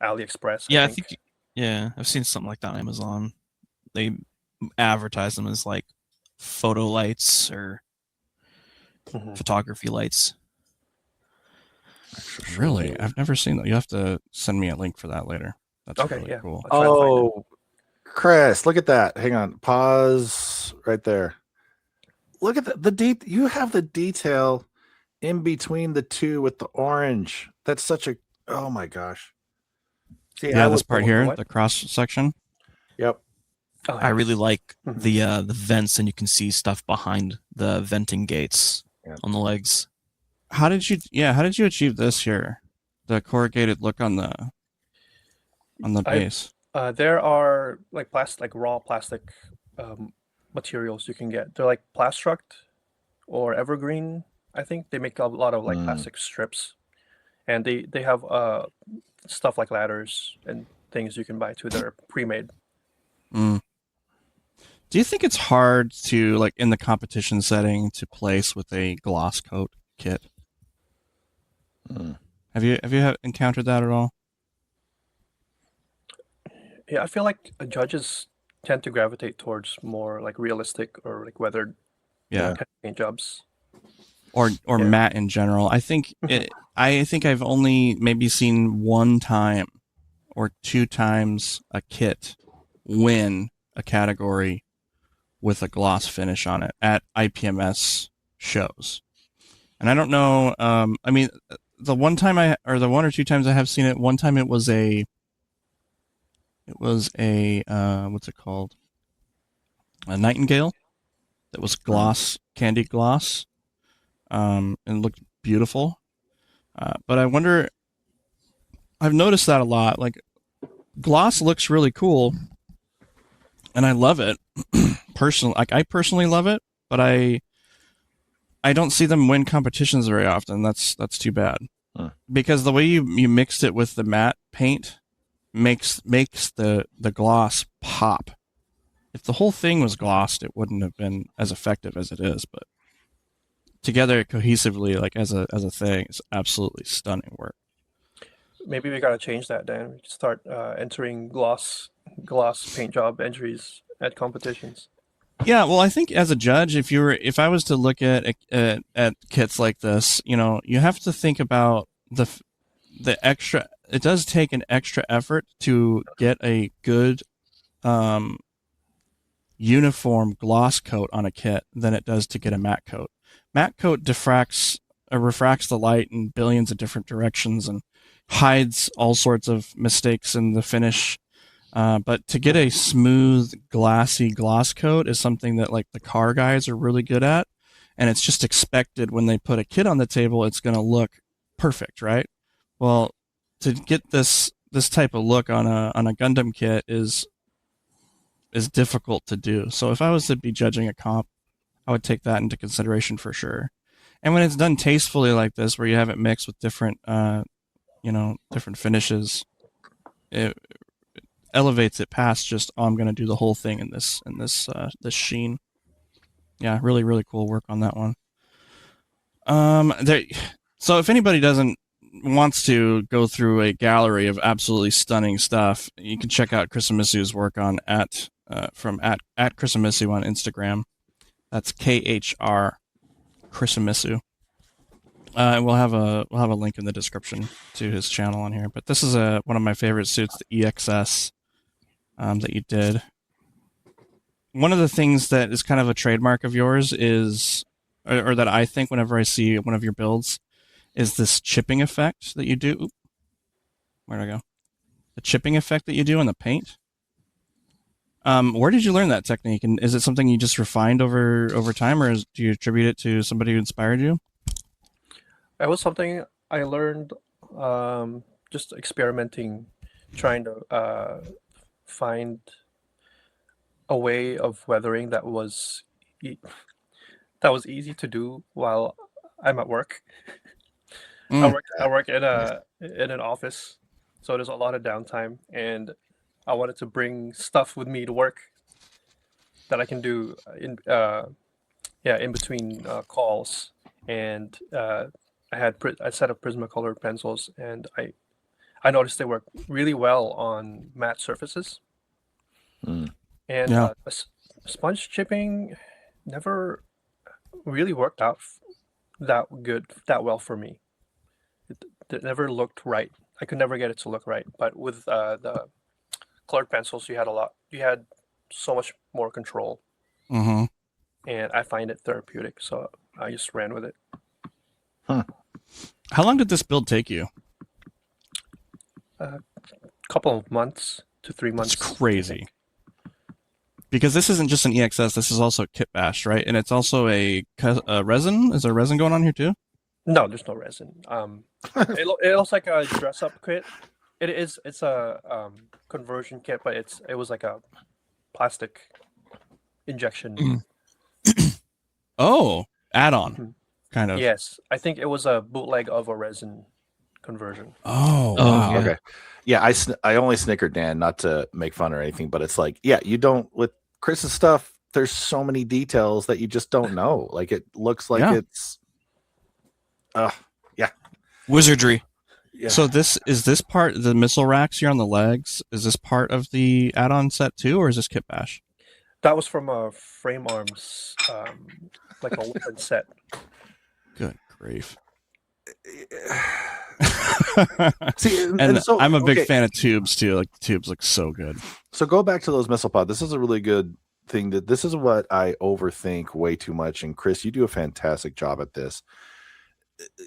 AliExpress. Yeah, I I think. think. Yeah, I've seen something like that on Amazon. They advertise them as like photo lights or Mhm. photography lights. Extra Really? short. I've never seen that. You have to send me a link for that later. That's Okay, really yeah. cool. I'll try and find it. Oh, Chris, look at that. Hang on. Pause right there. Look at the deep. You have the detail in between the two with the orange. That's such a. Oh my gosh. See, Yeah, I this would. part the here, what? the cross section. Yep. Oh, I really yes. like Mhm. the vents, and you can see stuff behind the venting gates Yeah. on the legs. How did you achieve this here? The corrugated look on the I base. There are like raw plastic materials you can get. They're like Plastruct or Evergreen. I think they make a lot of like Mm. plastic strips, and they have stuff like ladders and things you can buy too that are pre-made. Mm. Do you think it's hard to, like, in the competition setting, to place with a gloss coat kit? Mm. Have you encountered that at all? Yeah, I feel like judges tend to gravitate towards more like realistic or like weathered Yeah. kind of paint jobs. Or Yeah. matte in general. I think I've only maybe seen one time or two times a kit win a category with a gloss finish on it at IPMS shows. And I don't know. I mean, the one or two times I have seen it. One time it was a what's it called? A Nightingale that was gloss, candy gloss, and looked beautiful. But I wonder. I've noticed that a lot. Like, gloss looks really cool, and I love it. Personally, like, I personally love it, but I don't see them win competitions very often. That's too bad. Huh. Because the way you mixed it with the matte paint makes the gloss pop. If the whole thing was glossed, it wouldn't have been as effective as it is. But together cohesively, like as a thing, it's absolutely stunning work. Maybe we gotta change that, Dan. We could start entering gloss paint job entries at competitions. Yeah, well, I think as a judge, if I was to look at kits like this, you have to think about the extra. It does take an extra effort to get a good uniform gloss coat on a kit than it does to get a matte coat. Matte coat refracts the light in billions of different directions and hides all sorts of mistakes in the finish. But to get a smooth, glassy gloss coat is something that, like, the car guys are really good at, and it's just expected when they put a kit on the table, it's going to look perfect, right? Well, to get this type of look on a Gundam kit is difficult to do. So if I was to be judging a comp, I would take that into consideration for sure. And when it's done tastefully like this, where you have it mixed with different, different finishes, it elevates it past just, oh, I'm going to do the whole thing in this sheen. Yeah, really, really cool work on that one. So if anybody wants to go through a gallery of absolutely stunning stuff, you can check out Khrisamisu's work on at Khrisamisu on Instagram. That's KHR Khrisamisu. And we'll have a link in the description to his channel on here. But this is one of my favorite suits, the EXS, that you did. One of the things that is kind of a trademark of yours is, or that I think whenever I see one of your builds, is this chipping effect that you do. Oop, where'd I go? The chipping effect that you do on the paint. Where did you learn that technique, and is it something you just refined over time, or do you attribute it to somebody who inspired you? It was something I learned just experimenting, trying to find a way of weathering that was easy to do while I'm at work. I work in an office, so there's a lot of downtime, and I wanted to bring stuff with me to work that I can do in between calls, and I had a set of Prismacolor pencils, and I noticed they work really well on matte surfaces. Mm. And Yeah. sponge chipping never really worked out that well for me. It never looked right. I could never get it to look right. But with the colored pencils, you had so much more control, Mm-hmm. and I find it therapeutic. So I just ran with it. How long did this build take you? A couple of months to 3 months. That's I crazy. think. Because this isn't just an EXS, this is also kit bash, right? And it's also a resin. Is there resin going on here too? No, there's no resin. It looks like a dress-up kit. It's a conversion kit, but it was like a plastic injection. Oh, add-on, Mhm. kind of. Yes, I think it was a bootleg of a resin conversion. Oh, Oh, wow. yeah. Okay. Yeah, I only snickered, Dan, not to make fun or anything, but it's like, yeah, you don't with Chris's stuff. There's so many details that you just don't know. Like it looks like Yeah. it's, Wizardry. yeah. So this part, the missile racks here on the legs, is this part of the add-on set too, or is this kit bash? That was from a Frame Arms, like a weapon set. Good grief. See, and so I'm a big okay, fan of tubes too. Like the tubes look so good. So go back to those missile pod. This is a really good thing. That this is what I overthink way too much. And Chris, you do a fantastic job at this.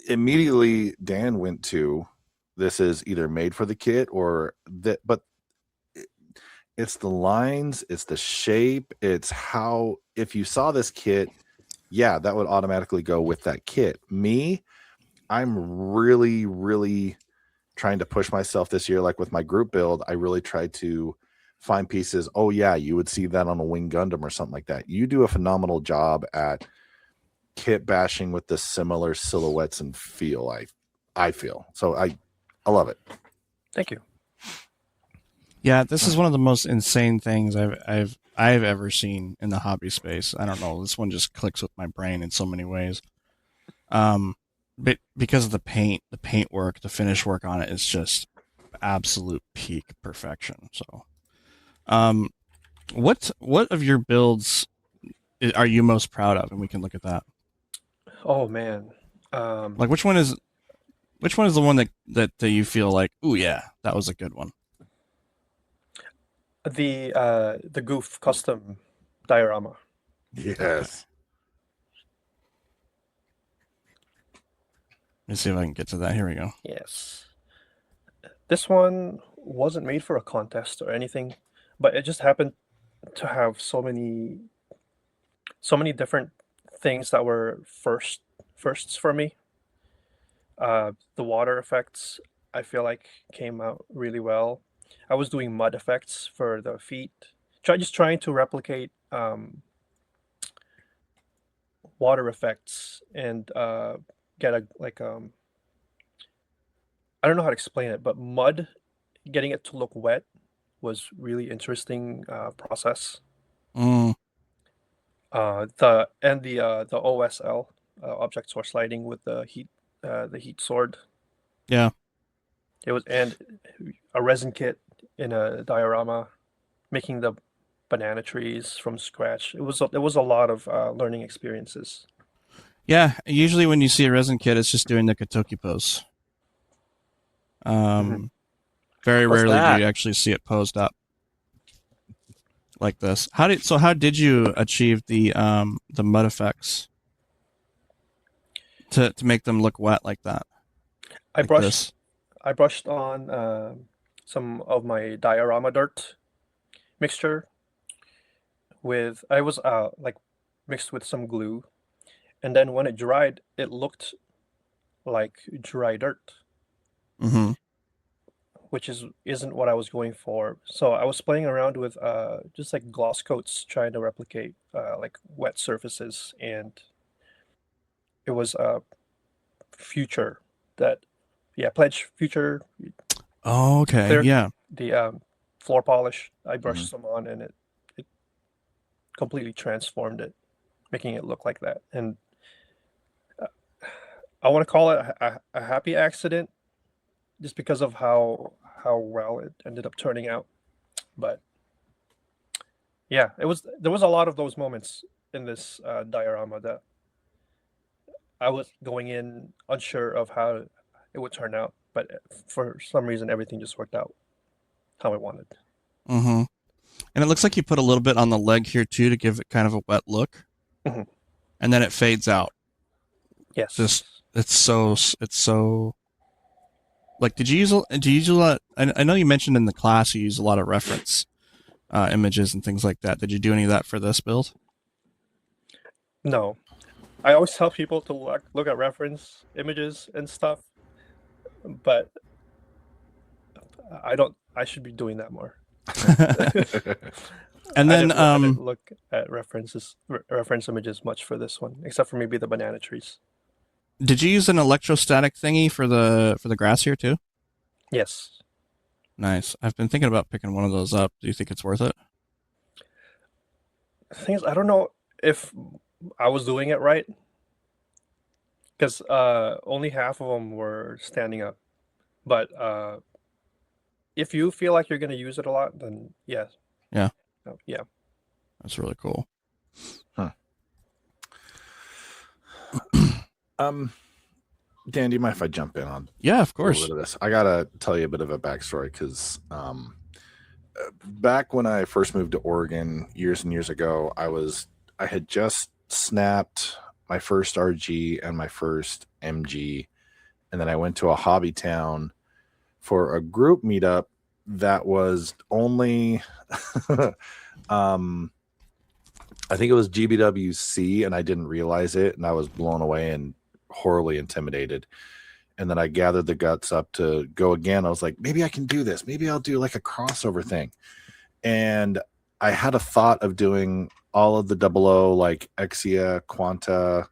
Immediately, Dan went to this is either made for the kit or that, but it's the lines, it's the shape, it's how. If you saw this kit, yeah, that would automatically go with that kit. Me, I'm really, really trying to push myself this year. Like with my group build, I really tried to find pieces. Oh yeah, you would see that on a Wing Gundam or something like that. You do a phenomenal job at kit bashing with the similar silhouettes and feel. I feel so. I love it. Thank you. Yeah, this is one of the most insane things I've ever seen in the hobby space. I don't know. This one just clicks with my brain in so many ways. But because of the paint work, the finish work on it is just absolute peak perfection. So, what of your builds are you most proud of? And we can look at that. Oh man. Like which one is the one that you feel like, oh yeah, that was a good one. The Goof custom diorama. Yes. Let me see if I can get to that. Here we go. Yes. This one wasn't made for a contest or anything, but it just happened to have so many different things that were firsts for me. The water effects I feel like came out really well. I was doing mud effects for the feet. Trying to replicate water effects and get a I don't know how to explain it, but mud, getting it to look wet was really interesting process. Mm, The OSL, object source lighting with the heat sword. yeah. It was, and a resin kit in a diorama, making the banana trees from scratch. It was a lot of learning experiences. Yeah, usually when you see a resin kit, it's just doing the Katoki pose. Very What's rarely do that? you actually see it posed up like this. How did you achieve the mud effects to make them look wet like that? I Like brushed this? I brushed on some of my diorama dirt mixture with I was like mixed with some glue, and then when it dried, it looked like dry dirt, Mm-hmm. which isn't what I was going for. So I was playing around with just like gloss coats, trying to replicate like wet surfaces, and it was future that pledge future Oh, okay. clear Yeah. the floor polish. I brushed some on, and it completely transformed it, making it look like that. And I want to call it a happy accident, just because of how well it ended up turning out. But yeah, there was a lot of those moments in this diorama that I was going in unsure of how it would turn out, but for some reason everything just worked out how I wanted. Mm-hmm. And it looks like you put a little bit on the leg here too to give it kind of a wet look, Mhm. and then it fades out. Yes. Just it's so. Like, do you use a lot? I know you mentioned in the class you use a lot of reference images and things like that. Did you do any of that for this build? No. I always tell people to look at reference images and stuff, but I should be doing that more. And then I didn't look at reference images much for this one, except for maybe the banana trees. did you use an electrostatic thingy for the grass here too? Yes. Nice. I've been thinking about picking one of those up. Do you think it's worth it? The thing is, I don't know if I was doing it right, because only half of them were standing up. But if you feel like you're going to use it a lot, then yes. Yeah. Yeah. That's really cool. Dan, do you mind if I jump in on Yeah, of a course. little bit of this? I gotta tell you a bit of a backstory because back when I first moved to Oregon years and years ago, I had just snapped my first RG and my first MG, and then I went to a hobby town for a group meetup that was only I think it was GBWC, and I didn't realize it, and I was blown away and horribly intimidated. And then I gathered the guts up to go again. I was like, maybe I can do this. Maybe I'll do like a crossover thing. And I had a thought of doing all of the 00, like Exia, Quanta,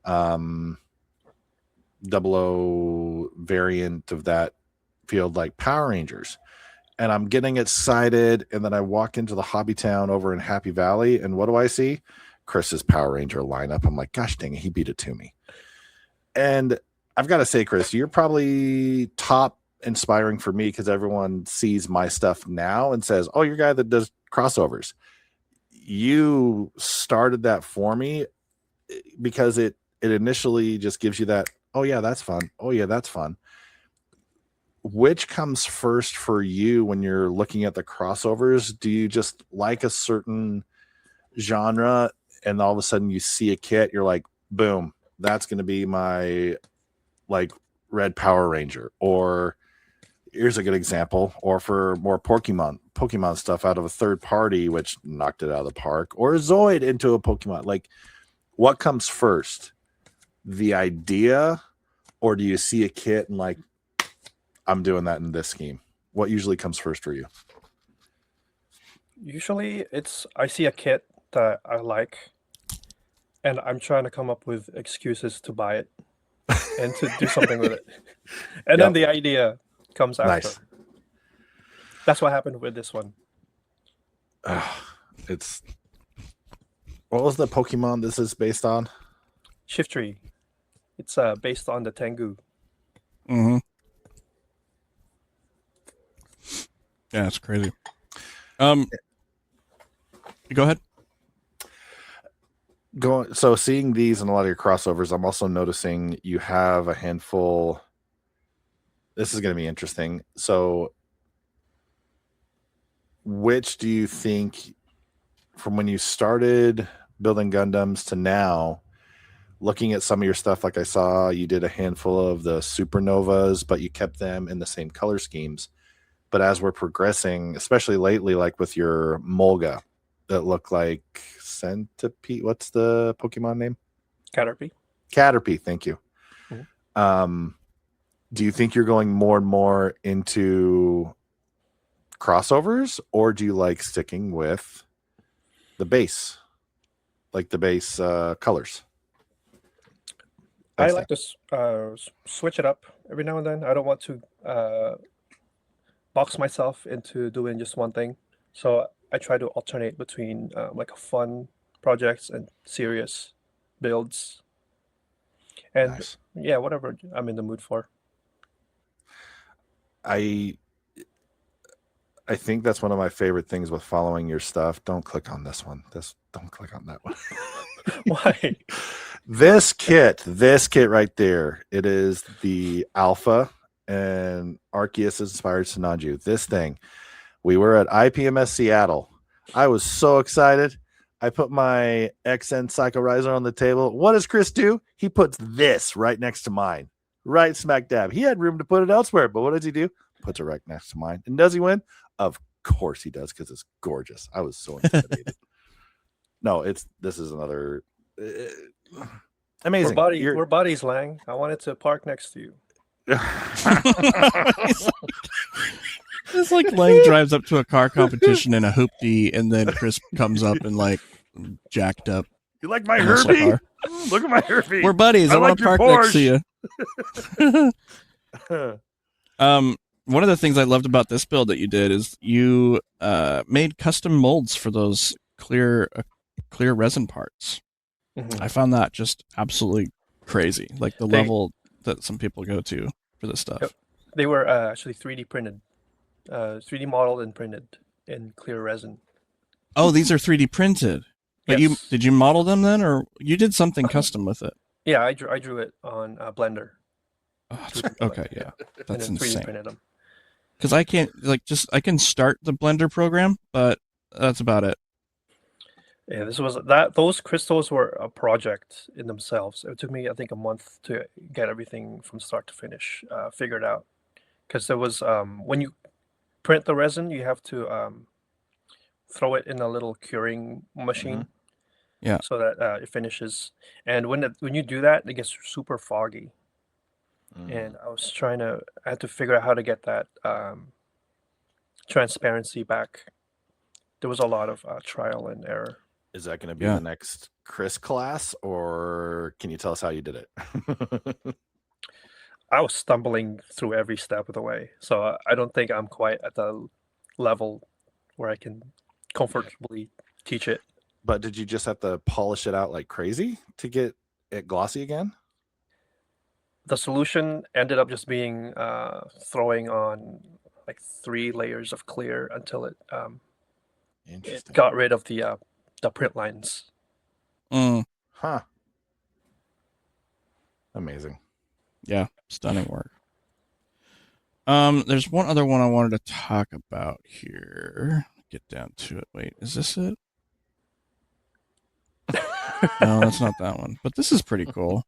00 variant of that field, like Power Rangers. And I'm getting excited, and then I walk into the hobby town over in Happy Valley, and what do I see? Chris's Power Ranger lineup. I'm like, gosh dang it, he beat it to me. And I've got to say, Chris, you're probably top inspiring for me because everyone sees my stuff now and says, oh, you're a guy that does crossovers. You started that for me because it initially just gives you that, oh yeah, that's fun. Oh yeah, that's fun. Which comes first for you when you're looking at the crossovers? Do you just like a certain genre and all of a sudden you see a kit, you're like, boom, that's going to be my like Red Power Ranger? Or here's a good example, or for more Pokemon stuff out of a third party, which knocked it out of the park, or Zoid into a Pokemon. Like, what comes first? The idea, or do you see a kit and like, I'm doing that in this scheme? What usually comes first for you? Usually I see a kit that I like, and I'm trying to come up with excuses to buy it and to do something with it. And then the idea comes after. Nice. That's what happened with this one. It's what was the Pokemon this is based on? Shiftry. It's based on the Tengu. Mm-hmm. Yeah, it's crazy. Go ahead. So seeing these and a lot of your crossovers, I'm also noticing you have a handful. This is going to be interesting. So which do you think, from when you started building Gundams to now, looking at some of your stuff, like I saw you did a handful of the Supernovas, but you kept them in the same color schemes. But as we're progressing, especially lately, like with your Molga that look like Centipede. What's the Pokemon name? Caterpie. Caterpie, thank you. Mm-hmm. Do you think you're going more and more into crossovers, or do you like sticking with the base, like the base colors? I like to switch it up every now and then. I don't want to box myself into doing just one thing. So I try to alternate between like a fun projects and serious builds, and Nice. yeah, whatever I'm in the mood for. I think that's one of my favorite things with following your stuff. Don't click on this one. Don't click on that one. Why? This kit right there. It is the Alpha and Arceus inspired Sinanju. This thing. We were at IPMS Seattle. I was so excited. I put my XN Psycho Riser on the table. What does Chris do? He puts this right next to mine. Right smack dab. He had room to put it elsewhere, but what does he do? Puts it right next to mine. And does he win? Of course he does, because it's gorgeous. I was so intimidated. No, this is another amazing. We're buddies, Lang. I wanted to park next to you. It's like Lang drives up to a car competition in a hoopty, and then Chris comes up and like jacked up. You like my muscle Herbie? car. Look at my Herbie. We're buddies. I want to like park your next to you. One of the things I loved about this build that you did is you made custom molds for those clear resin parts. Mhm. I found that just absolutely crazy. Like the level that some people go to for this stuff. Yep. They were actually 3D printed, 3D modeled and printed in clear resin. Oh, these are 3D printed. But Yes. did you model them then, or you did something custom with it? Yeah, I drew it on Blender. Oh, okay, yeah, that's and then 3D insane. printed them. Because I can't I can start the Blender program, but that's about it. Yeah, those crystals were a project in themselves. It took me, I think, a month to get everything from start to finish figured out. Because there was when you print the resin, you have to throw it in a little curing machine. Yeah. So that it finishes. And when you do that, it gets super foggy. And I had to figure out how to get that transparency back. There was a lot of trial and error. Is that going to be the next Chris class, or can you tell us how you did it? I was stumbling through every step of the way, so I don't think I'm quite at the level where I can comfortably teach it. But did you just have to polish it out like crazy to get it glossy again? The solution ended up just being throwing on like 3 layers of clear until it got rid of the print lines. Huh. Amazing. Yeah, stunning work. There's one other one I wanted to talk about here. Get down to it. Wait, is this it? No, that's not that one. But this is pretty cool.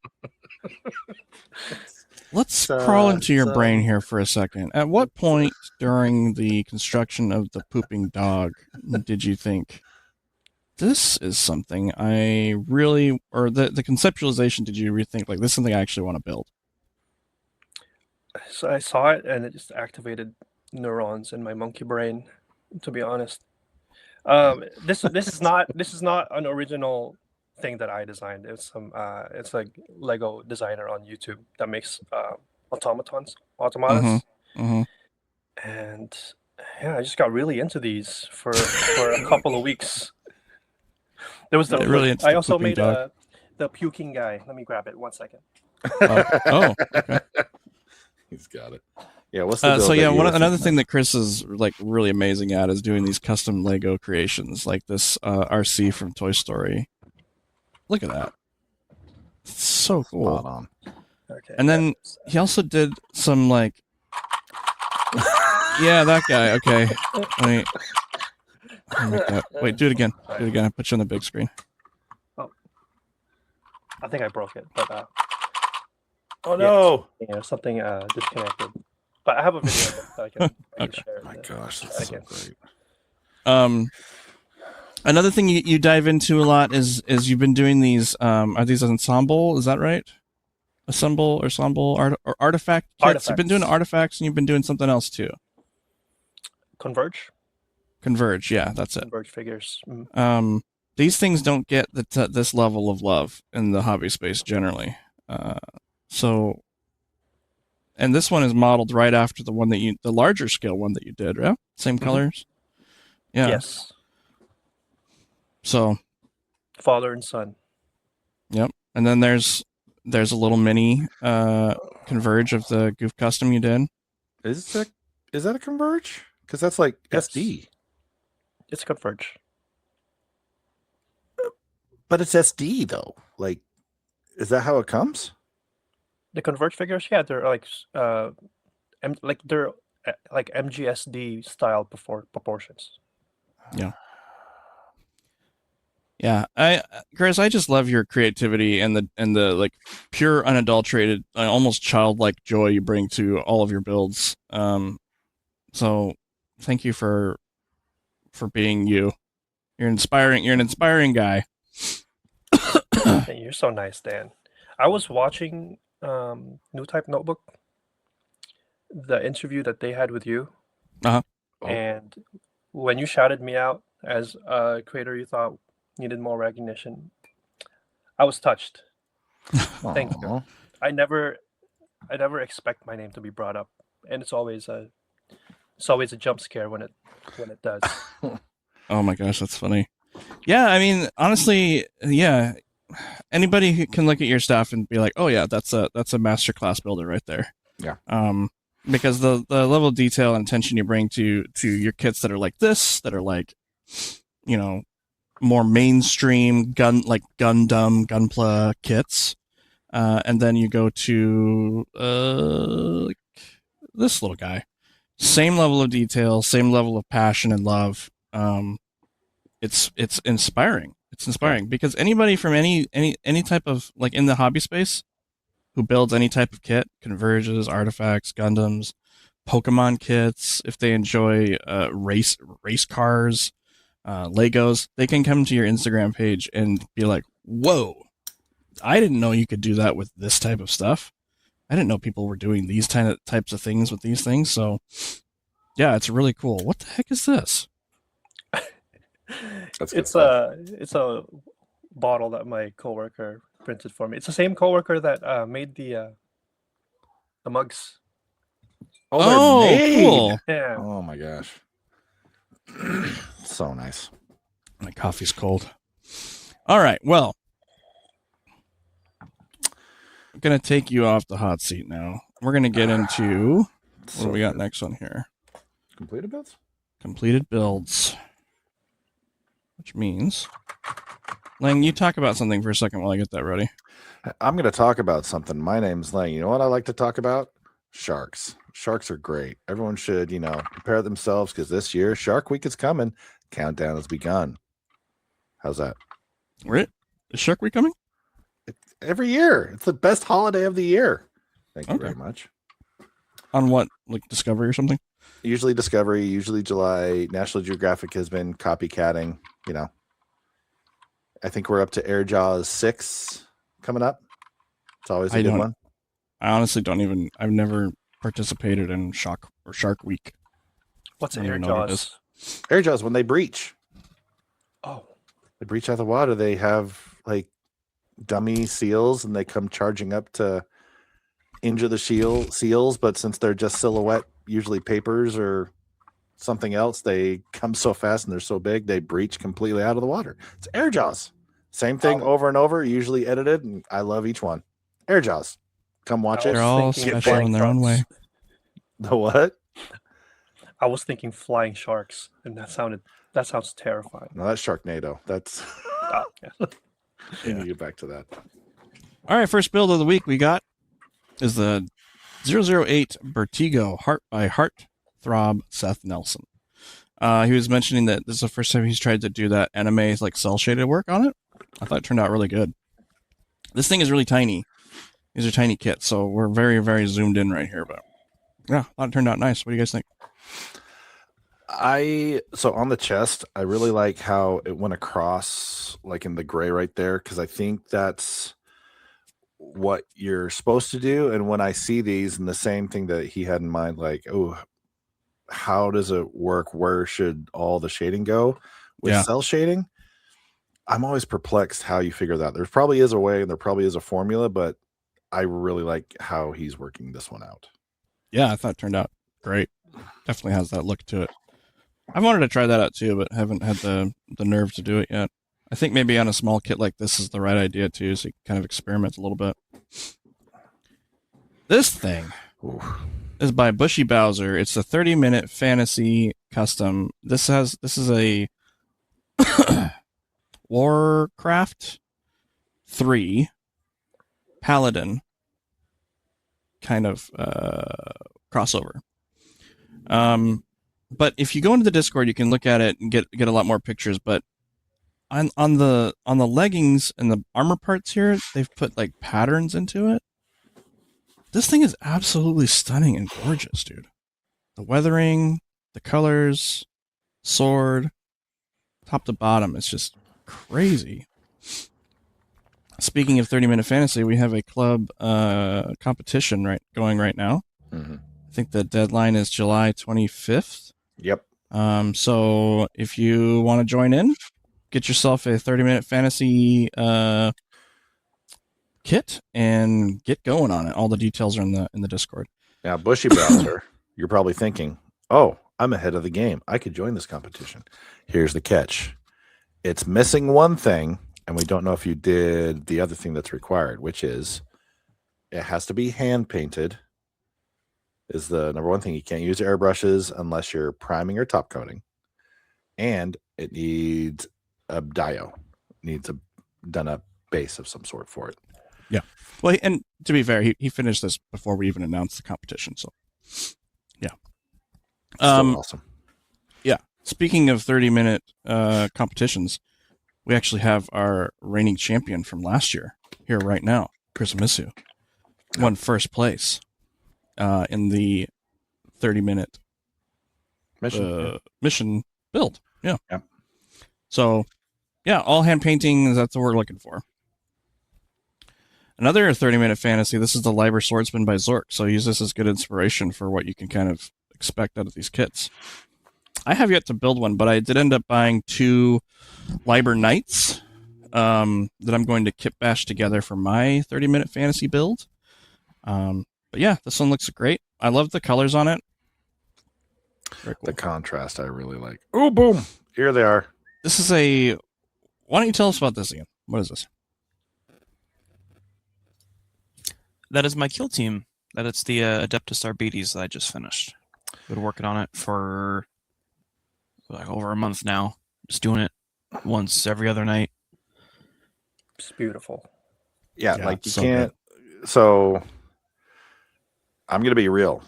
Let's crawl into your brain here for a second. At what point during the construction of the pooping dog did you think, this is something I really, or the conceptualization, did you rethink, like, this is something I actually want to build? So I saw it and it just activated neurons in my monkey brain, to be honest. This is not an original thing that I designed. It's like Lego designer on YouTube that makes automatas. Mm-hmm. And yeah, I just got really into these for a couple of weeks. There was I also made the puking guy. Let me grab it 1 second. Oh, okay. He's got it. Yeah. What's the so yeah, another thing that Chris is like really amazing at is doing these custom Lego creations, like this RC from Toy Story. Look at that. It's so cool. Spot on. Okay. And then he also did some like, yeah, that guy. Okay, wait, do it again. Do it again. I put you on the big screen. Oh, I think I broke it, but Oh no! yeah, something disconnected. But I have a video that I can Okay. share. My gosh, that's so great. Another thing you dive into a lot is you've been doing these. Are these ensemble? Is that right? Ensemble or artifact kits. You've been doing artifacts, and you've been doing something else too. Converge, yeah, that's it. Converge figures. These things don't get this level of love in the hobby space generally. So And this one is modeled right after the one the larger scale one that you did, right? Same colors. Yeah. Yes. So. Father and son. Yep. And then there's a little mini Converge of the Goof Custom you did. Is that a Converge? Because that's like Yes. SD. It's Converge. But it's SD though. Like, is that how it comes? The Converge figures, yeah, they're like they're like MGSD style proportions. Yeah, Chris, I just love your creativity and the like pure, unadulterated, almost childlike joy you bring to all of your builds. So thank you for being you. You're inspiring. You're an inspiring guy. Hey, you're so nice, Dan. I was watching New Type Notebook, the interview that they had with you, Uh-huh. and when you shouted me out as a creator you thought needed more recognition, I was touched. Thank you. Aw. I never expect my name to be brought up, and it's always a jump scare when it does. Oh my gosh, that's funny. Yeah, I mean, honestly, yeah. Anybody who can look at your stuff and be like, "Oh yeah, that's a masterclass builder right there." Yeah. Because the level of detail and attention you bring to your kits that are like this, that are like, you know, more mainstream Gundam, Gunpla kits, and then you go to like this little guy, same level of detail, same level of passion and love. It's inspiring. It's inspiring because anybody from any type of, like, in the hobby space who builds any type of kit, Converges, artifacts, Gundams, Pokemon kits, if they enjoy race cars, Legos, they can come to your Instagram page and be like, "Whoa, I didn't know you could do that with this type of stuff. I didn't know people were doing these types of things with these things." So yeah, it's really cool. What the heck is this? That's good It's stuff. a bottle that my coworker printed for me. It's the same coworker that made the mugs. Oh, they're made. cool. Yeah. Oh my gosh. So nice. My coffee's cold. All right, well, I'm gonna take you off the hot seat now. We're gonna get into what do we got next on here? Completed builds? Completed builds. Which means, Lang, you talk about something for a second while I get that ready. I'm going to talk about something. My name's Lang. You know what I like to talk about? Sharks. Sharks are great. Everyone should, prepare themselves because this year, Shark Week is coming. Countdown has begun. How's that? Right? Is Shark Week coming? Every year. It's the best holiday of the year. Thank you Okay. very much. On what? Like Discovery or something? Usually Discovery, usually July. National Geographic has been copycatting, I think we're up to Air Jaws 6 coming up. It's always a good one. I honestly don't even, I've never participated in Shark Week. What's I don't Air even know what it Jaws? Air Jaws, when they breach. Oh, They breach out of the water, they have like dummy seals and they come charging up to injure the seals, but since they're just silhouette, usually papers or something else, they come so fast and they're so big they breach completely out of the water. It's Air Jaws. Same thing over and over, usually edited, and I love each one. Air Jaws. Come watch it. They're all thinking special flying in their own way. sharks. The what? I was thinking flying sharks, and that sounds terrifying. No, that's Sharknado. That's Oh, yeah. we need to get back to that. All right, first build of the week we got is the 008 Vertigo Heart by Heart Throb Seth Nelson. He was mentioning that this is the first time he's tried to do that anime like cell shaded work on it. I thought it turned out really good. This thing is really tiny. These are tiny kits, so we're very, very zoomed in right here. But yeah, I thought it turned out nice. What do you guys think? So on the chest, I really like how it went across like in the gray right there, because I think that's what you're supposed to do. And when I see these and the same thing that he had in mind, like, oh, how does it work? Where should all the shading go with cell shading? I'm always perplexed how you figure that out. There probably is a way and there probably is a formula, but I really like how he's working this one out. Yeah, I thought it turned out great. Definitely has that look to it. I've wanted to try that out too, but haven't had the nerve to do it yet. I think maybe on a small kit like this is the right idea too, so you can kind of experiment a little bit. This thing is by Bushy Bowser. It's a 30-minute fantasy custom. This is a Warcraft 3 Paladin kind of crossover. But if you go into the Discord, you can look at it and get a lot more pictures. But on the leggings and the armor parts here, they've put like patterns into it. This thing is absolutely stunning and gorgeous, dude. The weathering, the colors, sword, top to bottom, it's just crazy. Speaking of 30-minute fantasy, we have a club competition going right now. Mm-hmm. I think the deadline is July 25th. Yep. So if you want to join in, get yourself a 30-minute fantasy kit and get going on it. All the details are in the Discord. Now, Bushy Browser, you're probably thinking, oh, I'm ahead of the game. I could join this competition. Here's the catch. It's missing one thing, and we don't know if you did the other thing that's required, which is it has to be hand painted. Is the number one thing. You can't use airbrushes unless you're priming or top coating. And it needs a dio. It needs done a base of some sort for it. Yeah. Well, and to be fair, he finished this before we even announced the competition. So, yeah. Still awesome. Yeah. Speaking of 30-minute competitions, we actually have our reigning champion from last year here right now, Khrisamisu, won first place in the 30-minute mission build. Yeah. So, yeah, all hand painting, that's what we're looking for. Another 30-minute fantasy, this is the Liber Swordsman by Zork, so use this as good inspiration for what you can kind of expect out of these kits. I have yet to build one, but I did end up buying 2 Liber Knights that I'm going to kit bash together for my 30-minute fantasy build. But yeah, this one looks great. I love the colors on it. Very cool. The contrast I really like. Oh, boom. Here they are. This is a... Why don't you tell us about this again? What is this? That is my kill team. That it's the Adeptus Arbites that I just finished. Been working on it for like over a month now. Just doing it once every other night. It's beautiful. Yeah, Yeah, like you so can't. So I'm going to be real.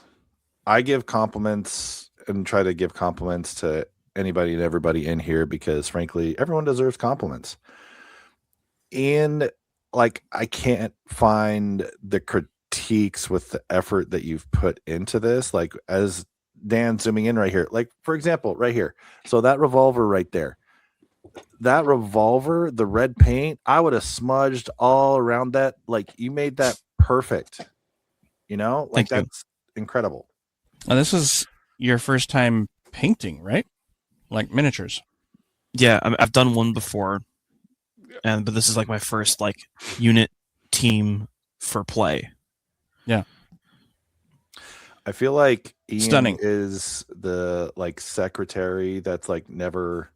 I give compliments and try to give compliments to anybody and everybody in here because, frankly, everyone deserves compliments. And like, I can't find the critiques with the effort that you've put into this. Like, as Dan zooming in right here, like, for example, right here. So that revolver right there, that revolver, the red paint, I would have smudged all around that. Like, you made that perfect. You know, like, that's incredible. And this is your first time painting, right? Like miniatures. Yeah, I've done one before, but this is like my first like unit team for play. Yeah. I feel like Ian Stunning. is the like secretary that's like never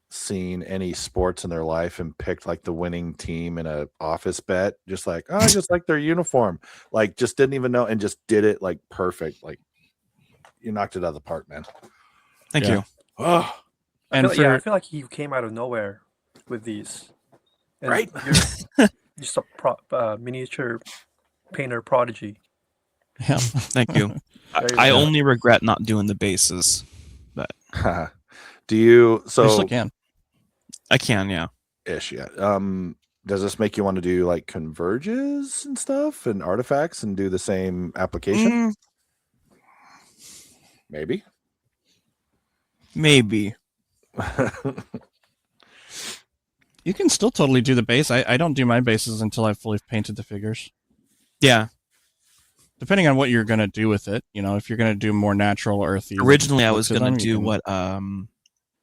seen any sports in their life and picked like the winning team in a office bet. Just like, oh, I just like their uniform. Like, just didn't even know and just did it like perfect. Like, you knocked it out of the park, man. Thank you. Oh, And I feel like you came out of nowhere with these. And right? You're just a miniature painter prodigy. yeah. Thank you. I only regret not doing the bases, but Do you? You So still can. I can, yeah. ish, yeah. Does this make you want to do like converges and stuff and artifacts and do the same application? Maybe. Maybe. You can still totally do the base. I don't do my bases until I've fully painted the figures. Yeah. Depending on what you're going to do with it. You know, if you're going to do more natural, earthy. Originally, I was to going them, to you do can- what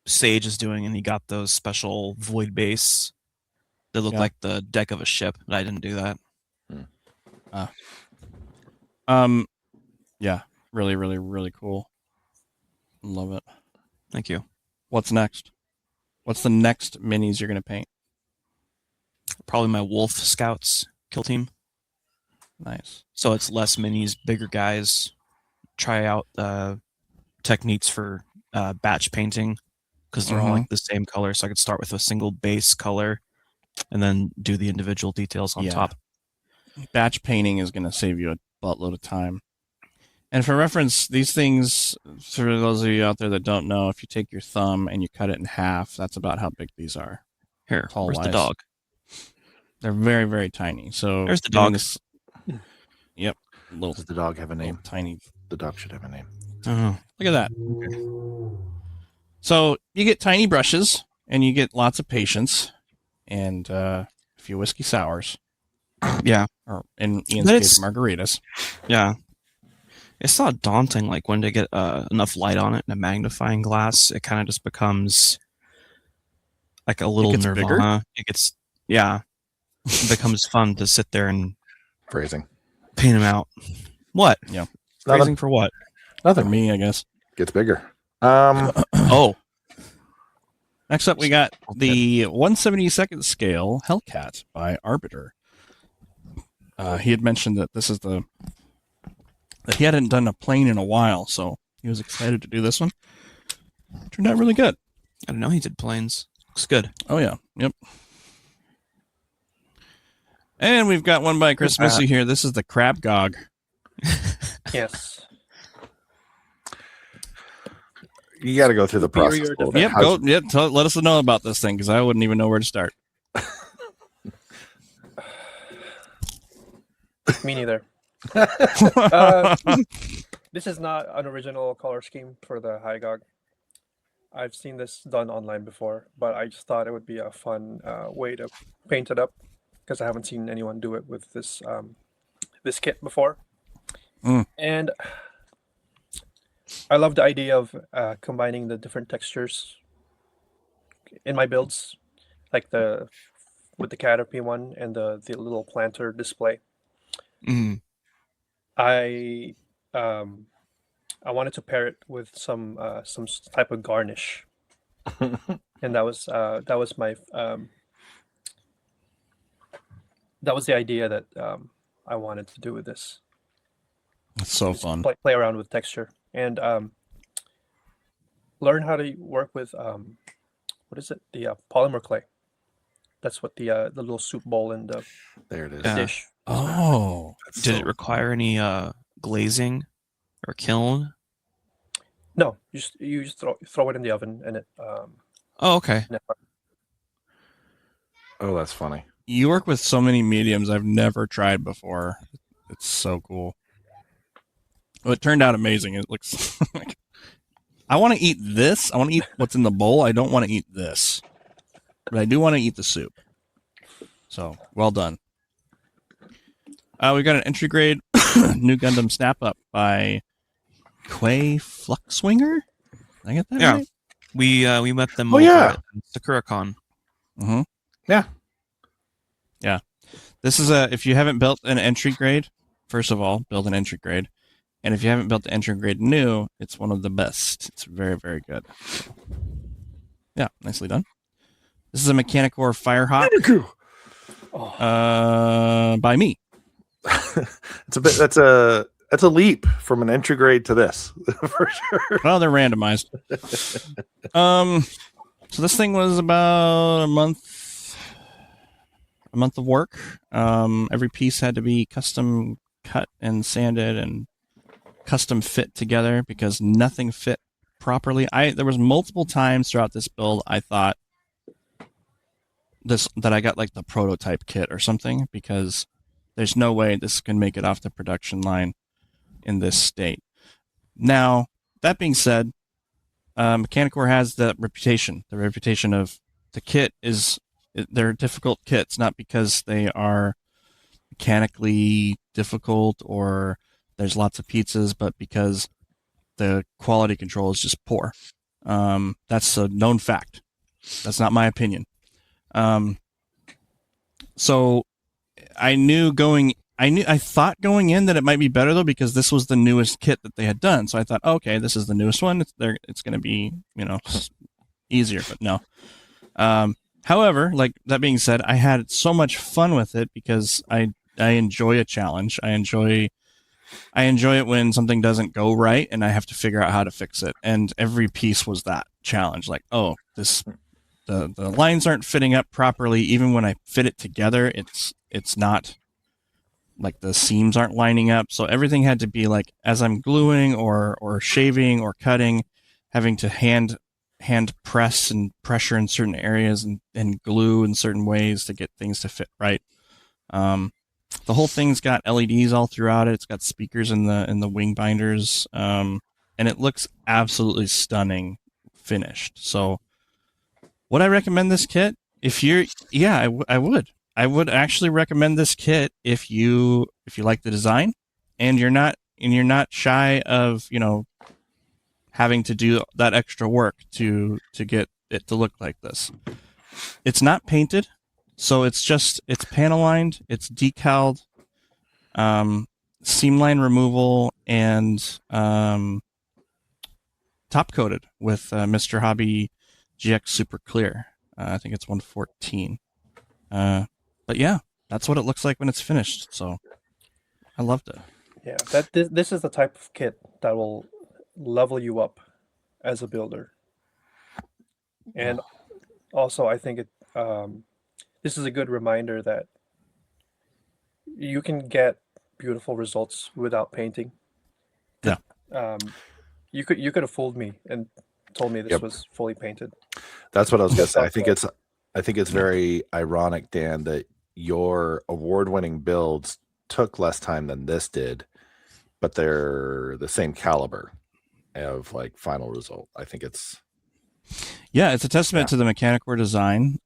Sage is doing, and he got those special void base that look Yeah. like the deck of a ship, but I didn't do that. Yeah, really, really, really cool. Love it. Thank you. What's next? What's the next minis you're going to paint? Probably my Wolf Scouts kill team. Nice. So it's less minis, bigger guys. Try out techniques for batch painting because they're all like the same color. So I could start with a single base color and then do the individual details on top. Batch painting is going to save you a buttload of time. And for reference, these things, for those of you out there that don't know, if you take your thumb and you cut it in half, that's about how big these are. Here, where's the Tall-wise. dog? They're very, very tiny. So There's the doing dog. this- Yep. Little, Does the dog have a name? little tiny. The dog should have a name. Oh, Look at that. So you get tiny brushes and you get lots of patience and a few whiskey sours. yeah, Or in Ian's But case, it's- margaritas. yeah. It's not daunting. Like when they get enough light on it and a magnifying glass, it kind of just becomes like a little gets nirvana. It gets, yeah, it becomes fun to sit there and Phrasing. paint them out. What? Yeah. Phrasing for what? For Nothing. me, I guess. Gets bigger. Oh, Next up, we got the 1/72nd scale Hellcat by Arbiter. He had mentioned that this is that he hadn't done a plane in a while, so he was excited to do this one. Turned out really good. I don't know. He did planes. Looks good. Oh yeah, yep. And we've got one by Khrisamisu here. This is the Crab Gog. Yes. You got to go through the process. Superior a little bit. Yep, How's- go. Yep, let us know about this thing because I wouldn't even know where to start. Me neither. This is not an original color scheme for the Hygog. I've seen this done online before, but I just thought it would be a fun way to paint it up because I haven't seen anyone do it with this this kit before. And I love the idea of combining the different textures in my builds, like with the Caterpie one and the little planter display. Mm. I wanted to pair it with some type of garnish, and that was my that was the idea that I wanted to do with this. It's so Just fun. play around with texture and learn how to work with what is it? The polymer clay. That's what the little soup bowl and the There it is. Yeah. dish. Oh, That's Did so- it require any glazing or kiln? No, you just throw it in the oven and it Oh, okay. Oh, that's funny. you work with so many mediums I've never tried before. It's so cool. Well, it turned out amazing. It looks like I want to eat this. I want to eat what's in the bowl. I don't want to eat this, but I do want to eat the soup. So well done. We got an entry grade New Gundam Snap Up by Quay Fluxwinger. Did I get that Yeah. right? We met them Oh, over yeah. at SakuraCon. Mm-hmm. Yeah. Yeah. This is if you haven't built an entry grade, first of all, build an entry grade. And if you haven't built the entry grade new, it's one of the best. It's very, very good. Yeah, nicely done. This is a Mechanicore Firehawk by me. It's a bit. That's a leap from an entry grade to this for sure. Well, they're randomized. So this thing was about a month of work. Every piece had to be custom cut and sanded and custom fit together because nothing fit properly. There was multiple times throughout this build I thought that I got like the prototype kit or something because there's no way this can make it off the production line in this state. Now, that being said, Mechanicore has the reputation of the kit they're difficult kits, not because they are mechanically difficult or there's lots of pizzas, but because the quality control is just poor. That's a known fact. That's not my opinion. So I knew going I thought going in that it might be better though, because this was the newest kit that they had done. So I thought, okay, this is the newest one. It's going to be, easier, but no. However, like that being said, I had so much fun with it because I enjoy a challenge. I enjoy it when something doesn't go right and I have to figure out how to fix it. And every piece was that challenge. Like, oh, the lines aren't fitting up properly. Even when I fit it together, it's not, like the seams aren't lining up. So everything had to be like, as I'm gluing or shaving or cutting, having to hand press and pressure in certain areas and glue in certain ways to get things to fit right. The whole thing's got LEDs all throughout it. It's got speakers in the wing binders. And it looks absolutely stunning finished. So would I recommend this kit? I would actually recommend this kit if you like the design and you're not shy of, having to do that extra work to get it to look like this. It's not painted, so it's panel lined, it's decaled, seam line removal, and top coated with Mr. Hobby GX Super Clear. I think it's 114. But yeah, that's what it looks like when it's finished. So I loved it. Yeah, this is the type of kit that will level you up as a builder. And also, I think this is a good reminder that you can get beautiful results without painting. Yeah. You could have fooled me and told me this was fully painted. That's what I was going to say. I think it's very ironic, Dan, that your award-winning builds took less time than this did, but they're the same caliber of like final result. I think it's a testament to the Mechanicore design.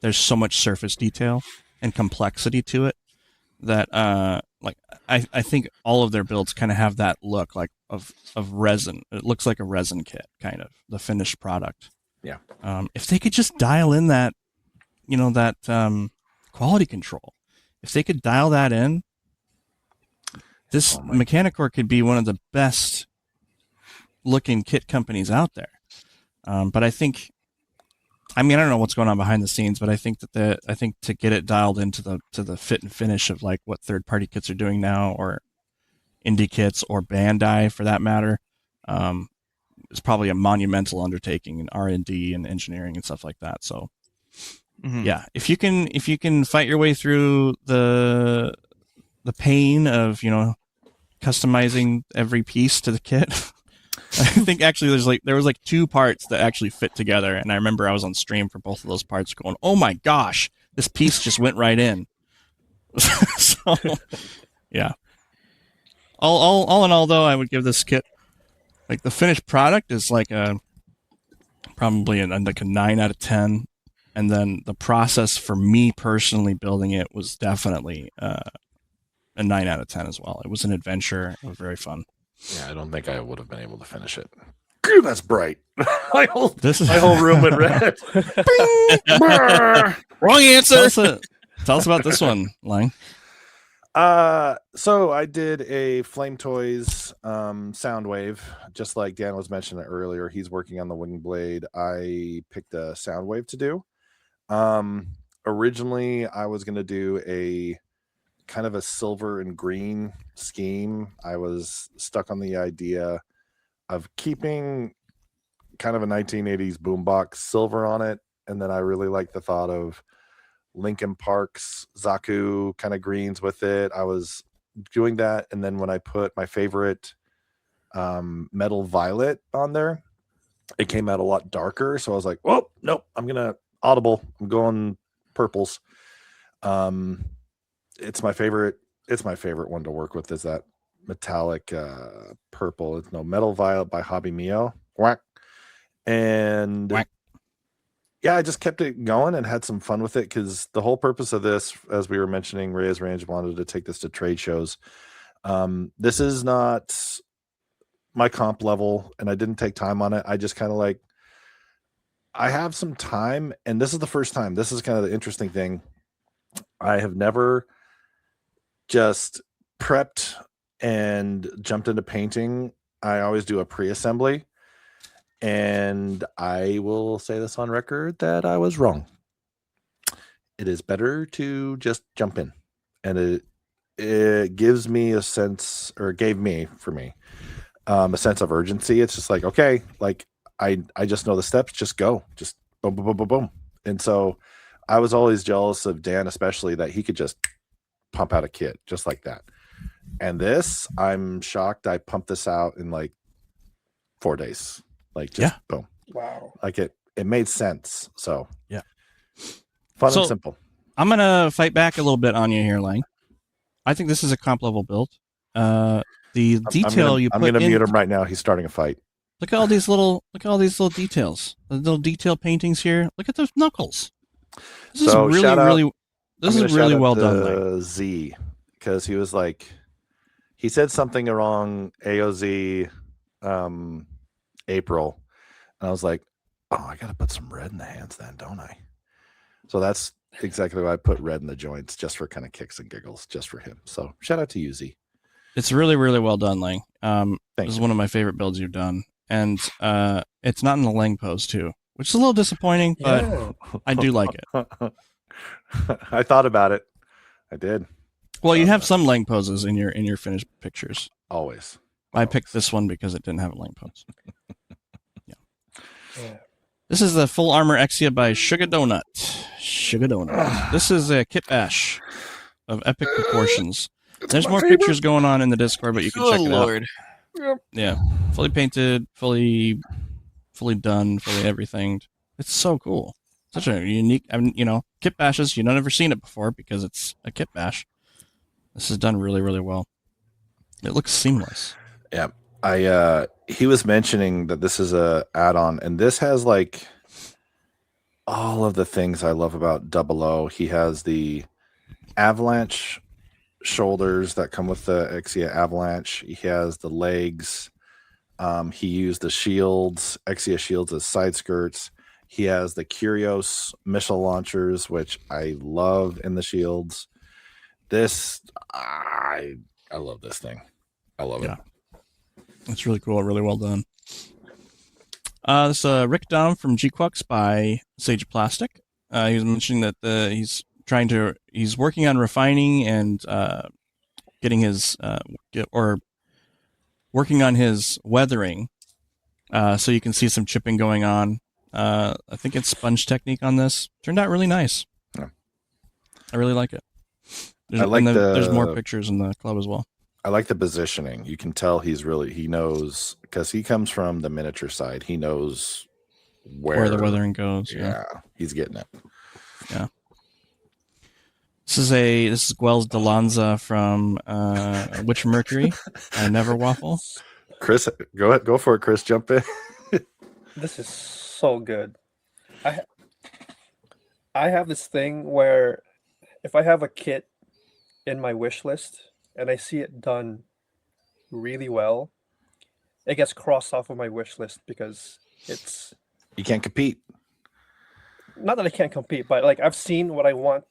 There's so much surface detail and complexity to it that I think all of their builds kind of have that look like of resin. It looks like a resin kit, kind of the finished product. Yeah. If they could just dial in that, quality control, if they could dial that in, this Mechanicore could be one of the best looking kit companies out there. But I don't know what's going on behind the scenes, but I think to get it dialed into the fit and finish of like what third party kits are doing now, or indie kits, or Bandai for that matter, is probably a monumental undertaking in R&D and engineering and stuff like that. So yeah, if you can fight your way through the pain of, customizing every piece to the kit. I think actually there was 2 parts that actually fit together, and I remember I was on stream for both of those parts going, oh my gosh, this piece just went right in. So yeah. All in all though, I would give this kit, like, the finished product is like probably a 9 out of 10. And then the process for me personally building it was definitely a 9 out of 10 as well. It was an adventure. It was very fun. Yeah, I don't think I would have been able to finish it. Goo, that's bright. my whole room went red. Wrong answer. Tell us about this one, Lang. So I did a Flame Toys sound wave, just like Dan was mentioning earlier. He's working on the wing blade. I picked a sound wave to do. Originally I was going to do a kind of a silver and green scheme. I was stuck on the idea of keeping kind of a 1980s boombox silver on it, and then I really like the thought of Linkin Park's Zaku kind of greens with it. I was doing that, and then when I put my favorite metal violet on there, it came out a lot darker. So I was like, "Oh nope, I'm going purples." It's my favorite one to work with, is that metallic purple. It's Metal Violet by Hobby Mio. Whack. And Whack. Yeah, I just kept it going and had some fun with it, because the whole purpose of this, as we were mentioning, Reyes Range wanted to take this to trade shows. This is not my comp level, and I didn't take time on it. I just kind of like, I have some time, and this is the first time. This is kind of the interesting thing. I have never just prepped and jumped into painting, I always do a pre-assembly. And I will say this on record that I was wrong. It is better to just jump in. And it gives me a sense, or gave me, for me, a sense of urgency. It's just like, okay, like I just know the steps, just go. Just boom, boom, boom, boom, boom. And so I was always jealous of Dan, especially that he could just pump out a kit just like that. And this, I'm shocked I pumped this out in like 4 days. Like just boom. Wow. Like it made sense. So yeah. Fun and simple. I'm gonna fight back a little bit on you here, Lang. I think this is a comp level build. The detail I'm gonna mute him right now. He's starting a fight. Look at all these little details. The little detail paintings here. Look at those knuckles. This is really well done. Lang. Z, because he was like, he said something wrong. AOZ, April, and I was like, oh, I gotta put some red in the hands then, don't I? So that's exactly why I put red in the joints, just for kind of kicks and giggles, just for him. So shout out to you, Z. It's really, really well done, Lang. This is one of my favorite builds you've done. And it's not in the Lang pose, too, which is a little disappointing, but I do like it. I thought about it. I did. Well, you have some Lang poses in your finished pictures. Always. I picked this one because it didn't have a Lang pose. Yeah. This is the Full Armor Exia by Sugar Donut. Sugar Donut. This is a kit bash of epic proportions. There's more pictures going on in the Discord, but you can check it out. Yep. Yeah, fully painted, fully done, fully everything. It's so cool. Such a unique, kit bashes. You've never seen it before because it's a kit bash. This is done really, really well. It looks seamless. Yeah, he was mentioning that this is a add-on, and this has like all of the things I love about 00. He has the avalanche shoulders that come with the Exia Avalanche. He has the legs. He used the shields, Exia shields, as side skirts. He has the Curios missile launchers, which I love in the shields. This, I love this thing. I love it. It's really cool. Really well done. This Rick Dom from G-Quux by Sage Plastic. He was mentioning that he's working on refining and getting his working on his weathering, so you can see some chipping going on. I think it's sponge technique on this. Turned out really nice. Yeah. I really like it. There's more pictures in the club as well. I like the positioning. You can tell he knows, because he comes from the miniature side. He knows where the weathering goes. Yeah, he's getting it. Yeah. This is Guel's Delanza from Witch Mercury. Never Waffle. Chris, go ahead, go for it. Chris, jump in. This is so good. I have this thing where if I have a kit in my wish list and I see it done really well, it gets crossed off of my wish list because you can't compete. Not that I can't compete, but like I've seen what I want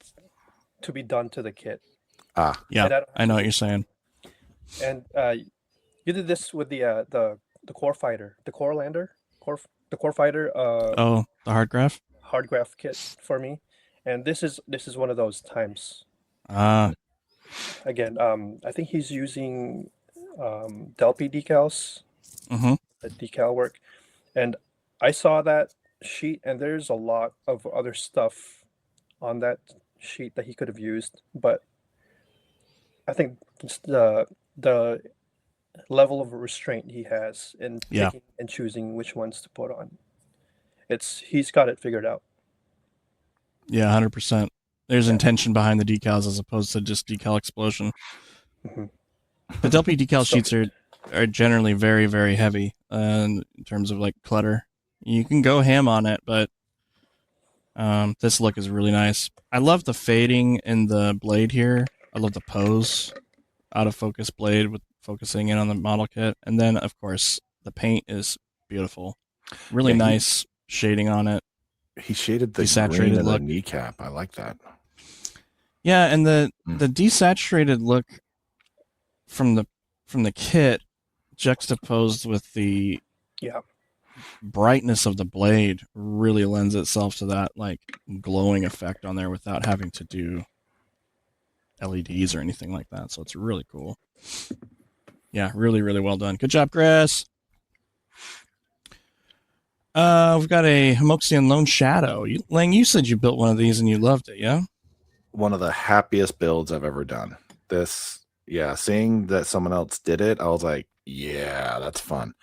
to be done to the kit. Yeah, I know what you're saying. And you did this with the core fighter, the core lander, the core fighter. The hard graph kit for me, and this is one of those times. Again, I think he's using Delpy decals, the decal work, and I saw that sheet, and there's a lot of other stuff on that sheet that he could have used, but I think just the level of restraint he has in picking and choosing which ones to put on, he's got it figured out. Yeah, 100%. There's intention behind the decals as opposed to just decal explosion. The Delpy decal sheets are generally very, very heavy in terms of like clutter. You can go ham on it, but this look is really nice. I love the fading in the blade here. I love the pose, out of focus blade with focusing in on the model kit. And then, of course, the paint is beautiful. Really nice shading on it. He shaded the green in the kneecap. I like that. Yeah, and the desaturated look from the kit juxtaposed with the Yeah. brightness of the blade really lends itself to that like glowing effect on there without having to do LEDs or anything like that. So it's really cool. Yeah, really, really well done. Good job, Chris. We've got a Homoxian Lone Shadow. Lang, you said you built one of these and you loved it, yeah? One of the happiest builds I've ever done. Seeing that someone else did it, I was like, yeah, that's fun.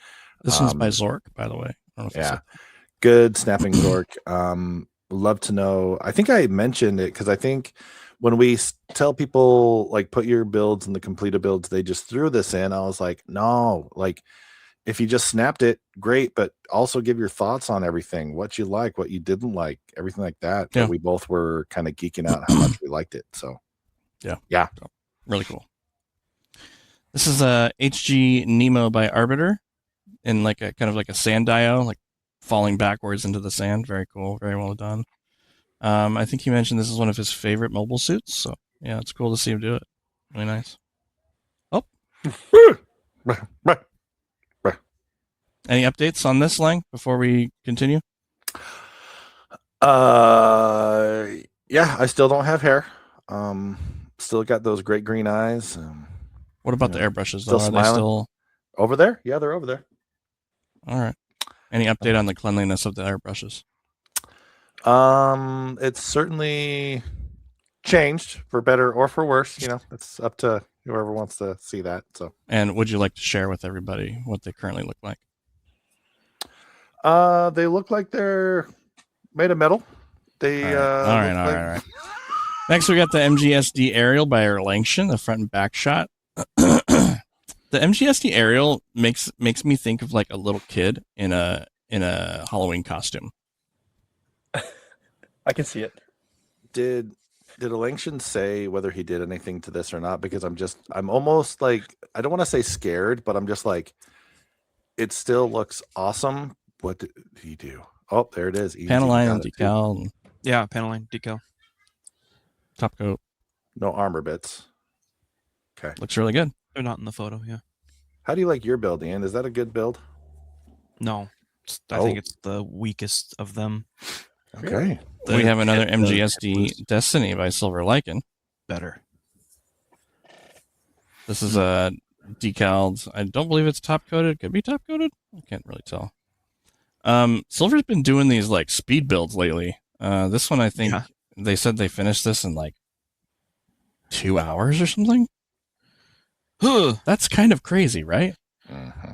This one's by Zork, by the way. I don't know if Yeah. Good snapping Zork. Love to know. I think I mentioned it because I think when we tell people like put your builds in the completed builds, they just threw this in. I was like, no, like if you just snapped it, great, but also give your thoughts on everything, what you like, what you didn't like, everything like that. Yeah. But we both were kind of geeking out how much we liked it. So yeah, really cool. This is a HG Nemo by Arbiter in like a kind of like a sand dio, like falling backwards into the sand. Very cool, very well done. I think he mentioned this is one of his favorite mobile suits, so yeah, it's cool to see him do it. Really nice. Oh. Any updates on this, Lang, before we continue? Yeah, I still don't have hair. Still got those great green eyes. What about the airbrushes, still though? Are smiling? they still Over there? Yeah, they're over there. all right? Any update on the cleanliness of the airbrushes? It's certainly changed for better or for worse. It's up to whoever wants to see that. So, And would you like to share with everybody what they currently look like? they look like they're made of metal. They all right. Next, we got the MGSD aerial by Erlangchen, the front and back shot. The MGSD aerial makes me think of like a little kid in a Halloween costume. I can see it. Did Elangshan say whether he did anything to this or not? Because I'm almost like, I don't want to say scared, but I'm just like, it still looks awesome. What did he do? Oh, there it is. Panel line and decal. Yeah, panel line decal. Top coat. No armor bits. Okay. Looks really good. They're not in the photo, yeah. How do you like your build, Ian? Is that a good build? No. I think it's the weakest of them. Okay. We have another MGSD Destiny by Silver Lycan. Better. This is a decaled. I don't believe it's top coated. Could be top coated. I can't really tell. Silver's been doing these like speed builds lately. This one, I think they said they finished this in like 2 hours or something. That's kind of crazy, right? Uh-huh.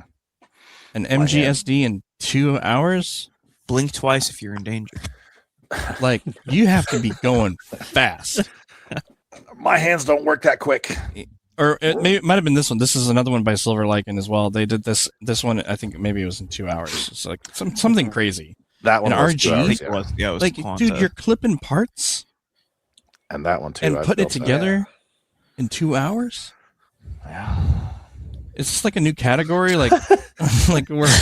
An MGSD in 2 hours? Blink twice if you're in danger. Like, you have to be going fast. My hands don't work that quick. Or it might have been this one. This is another one by Silver Lycan as well. They did this one. I think maybe it was in 2 hours. It's like something crazy. That one An was RG? 2 hours, Yeah, it was Like, Quanta. dude, you're clipping parts and that one too. and I putting it built that. together in 2 hours. Yeah. Is this like a new category? Like, like we're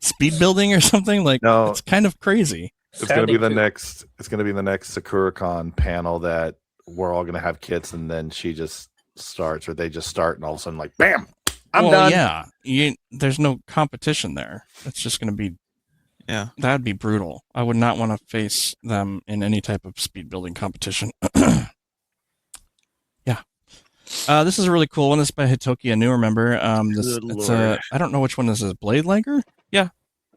speed building or something? Like, No. it's kind of crazy. It's gonna be the next. It's gonna be the next SakuraCon panel that we're all gonna have kits, and then she just starts, or they just start, and all of a sudden, like, bam, I'm done. Yeah, there's no competition there. It's just going to be, that'd be brutal. I would not want to face them in any type of speed building competition. Yeah. This is a really cool one. This is by Hitoki, a newer member. It's I don't know which one this is. Blade Liger? Yeah,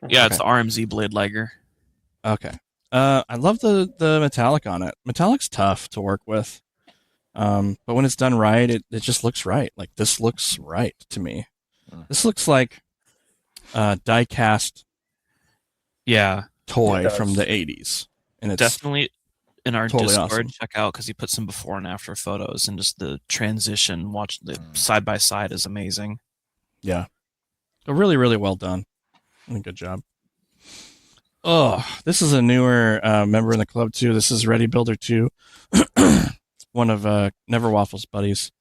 it's the RMZ Blade Liger. Okay. I love the metallic on it. Metallic's tough to work with. But when it's done right, it just looks right. Like, this looks right to me. This looks like a die-cast toy from the 80s. And it's definitely in our totally Discord, awesome. check out, because he put some before and after photos, and just the transition, watch the side-by-side is amazing. Yeah. Really, really well done. Good job. Oh, this is a newer member in the club, too. This is Ready Builder 2. One of Never Waffles' buddies.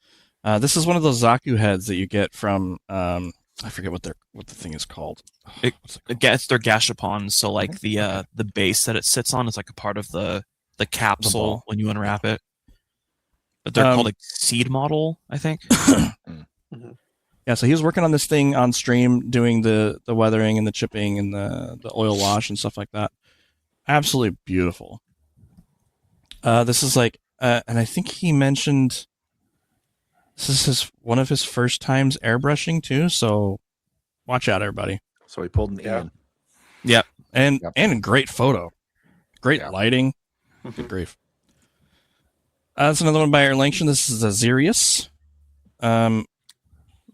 This is one of those Zaku heads that you get from I forget what the thing is called. It's their gashapon, so like the base that it sits on is like a part of the capsule when you unwrap it. But they're called a seed model, I think. Yeah, so he was working on this thing on stream, doing the weathering and the chipping and the oil wash and stuff like that. Absolutely beautiful. This is like, and I think he mentioned this is one of his first times airbrushing too. So watch out, everybody. So he pulled an Ian. Yep. And a great photo, great lighting. Good grief. That's another one by Erlangton. This is a Xerius. I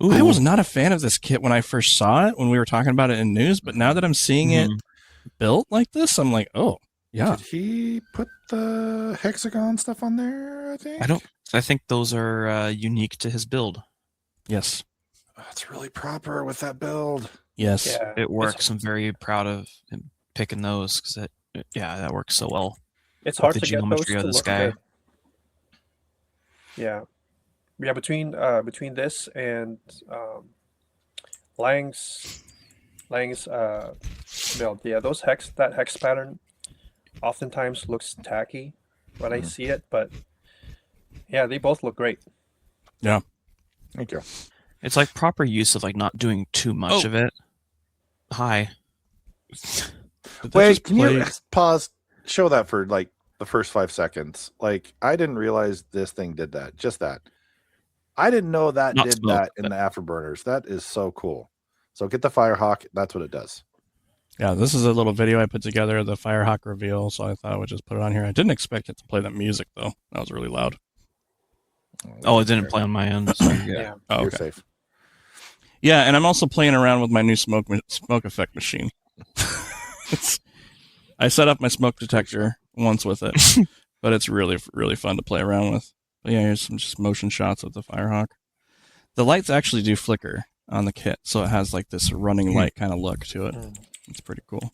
was not a fan of this kit when I first saw it, when we were talking about it in news, but now that I'm seeing it built like this, I'm like, oh, yeah. Did he put the hexagon stuff on there, I think? I think those are unique to his build. Yes. That's really proper with that build. Yes. Yeah, It works. I'm very proud of him picking those because that works so well. it's hard the to get those geometry to of this look guy. good. Yeah, between this and Lang's build, that hex pattern oftentimes looks tacky when I see it, but yeah, they both look great. Yeah. Thank you. It's like proper use of like not doing too much of it. Hi. Wait, can you pause? Show that for like the first 5 seconds. Like, I didn't realize this thing did that. Just that. I didn't know that Not did smoke, that in the afterburners. That is so cool. So get the Firehawk. That's what it does. Yeah, this is a little video I put together, the Firehawk reveal, so I thought I would just put it on here. I didn't expect it to play that music, though. That was really loud. Oh, it didn't play on my end. So Yeah. Oh, You're okay. safe. Yeah, and I'm also playing around with my new smoke effect machine. I set up my smoke detector once with it, but it's really, really fun to play around with. But yeah, here's some just motion shots of the Firehawk. The lights actually do flicker on the kit, so it has like this running light kind of look to it. It's pretty cool.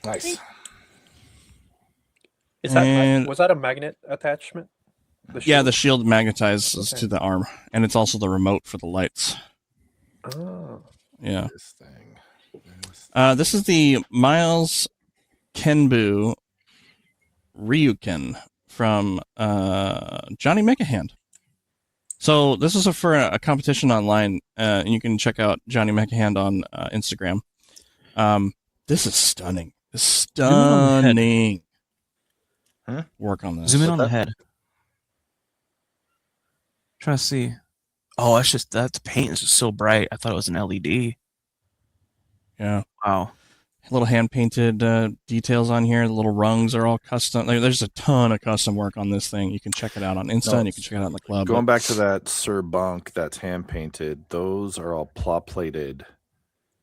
Nice. Was that a magnet attachment? The shield? shield magnetizes to the arm, and it's also the remote for the lights. Oh. Yeah. This thing. This is the Miles Kenbu Ryuken from Johnny Mechahand. So this is for a competition online, and you can check out Johnny Mechahand on Instagram. This is stunning. Stunning. Huh? Work on this. zoom in on the head. Trying to see. Oh, that paint is just so bright. I thought it was an LED. Yeah. Wow. Little hand painted details on here. The little rungs are all custom. There's a ton of custom work on this thing. You can check it out on Insta, and you can check it out in the club. Going back to that Sir Bunk that's hand painted, those are all plot plated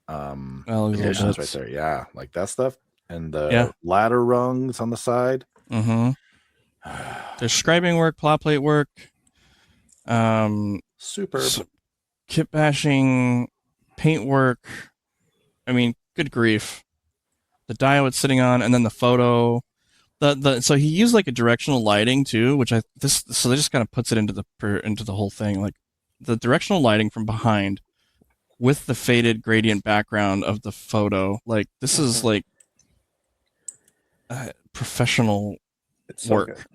additions right there. Yeah, like that stuff. And the ladder rungs on the side. Mm-hmm. There's scribing work, plot plate work. Superb. Kit bashing, paint work. I mean, good grief. The dial it's sitting on, and then the photo. So he used like a directional lighting too, which so that just kind of puts it into the whole thing. Like the directional lighting from behind with the faded gradient background of the photo. Like this is like professional It's so work.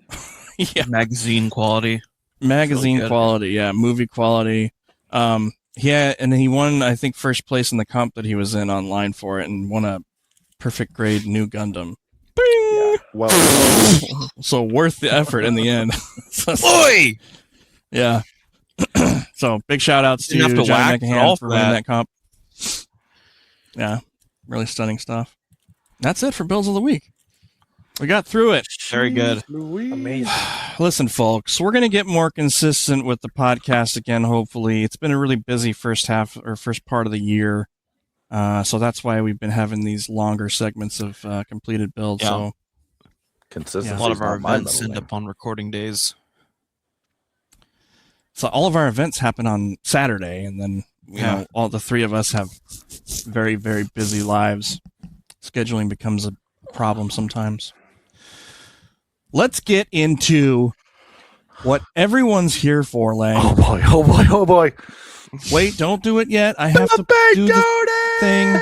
Yeah. Magazine quality. Magazine Really quality, yeah, movie quality. Yeah, and he won, I think, first place in the comp that he was in online for it, and won a perfect grade new Gundam. Bing! Yeah. Well, So worth the effort in the end. Boy! Yeah. So big shout outs to Didn't have to John whack at all McAhan for for winning that. that comp. Yeah, really stunning stuff. That's it for Bills of the Week. We got through it. Very good. Amazing. Listen, folks, we're going to get more consistent with the podcast again, hopefully. It's been a really busy first part of the year. So that's why we've been having these longer segments of completed builds. Yeah. So consistency. A lot of our is not my events middle end up on recording days. So all of our events happen on Saturday, and then you know, all the three of us have very, very busy lives. Scheduling becomes a problem sometimes. Let's get into what everyone's here for, Lang. Oh boy! Oh boy! Oh boy! Wait, don't do it yet. I have to do the thing.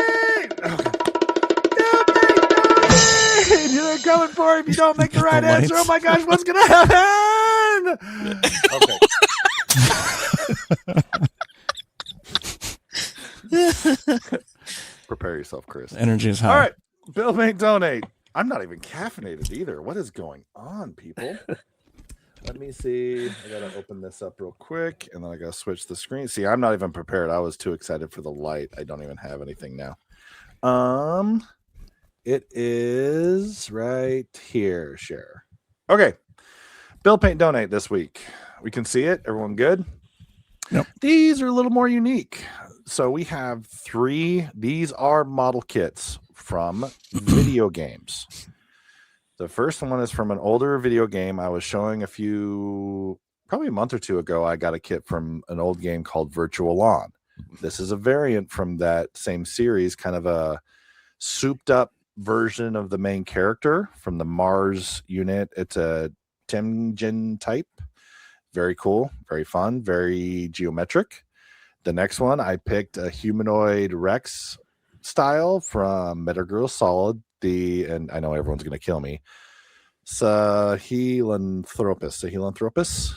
They're coming for you if you don't make the right The lights. answer. Oh my gosh, what's gonna happen? Okay. Prepare yourself, Chris. The energy is high. All right. Bill may donate. I'm not even caffeinated either. What is going on, people? Let me see. I gotta open this up real quick, and then I gotta switch the screen. See, I'm not even prepared. I was too excited for the light. I don't even have anything now. It is right here. Share. Okay. Bill Paint donate this week. We can see it. Everyone good? Yep. These are a little more unique. So we have 3. These are model kits from video games. The first one is from an older video game. I was showing probably a month or 2 ago. I got a kit from an old game called Virtual Lawn. This is a variant from that same series, kind of a souped up version of the main character from the Mars unit. It's a Temjin type. Very cool, very fun, very geometric. The next one, I picked a humanoid Rex style from Metal Gear Solid. And I know everyone's going to kill me. Sahelanthropus.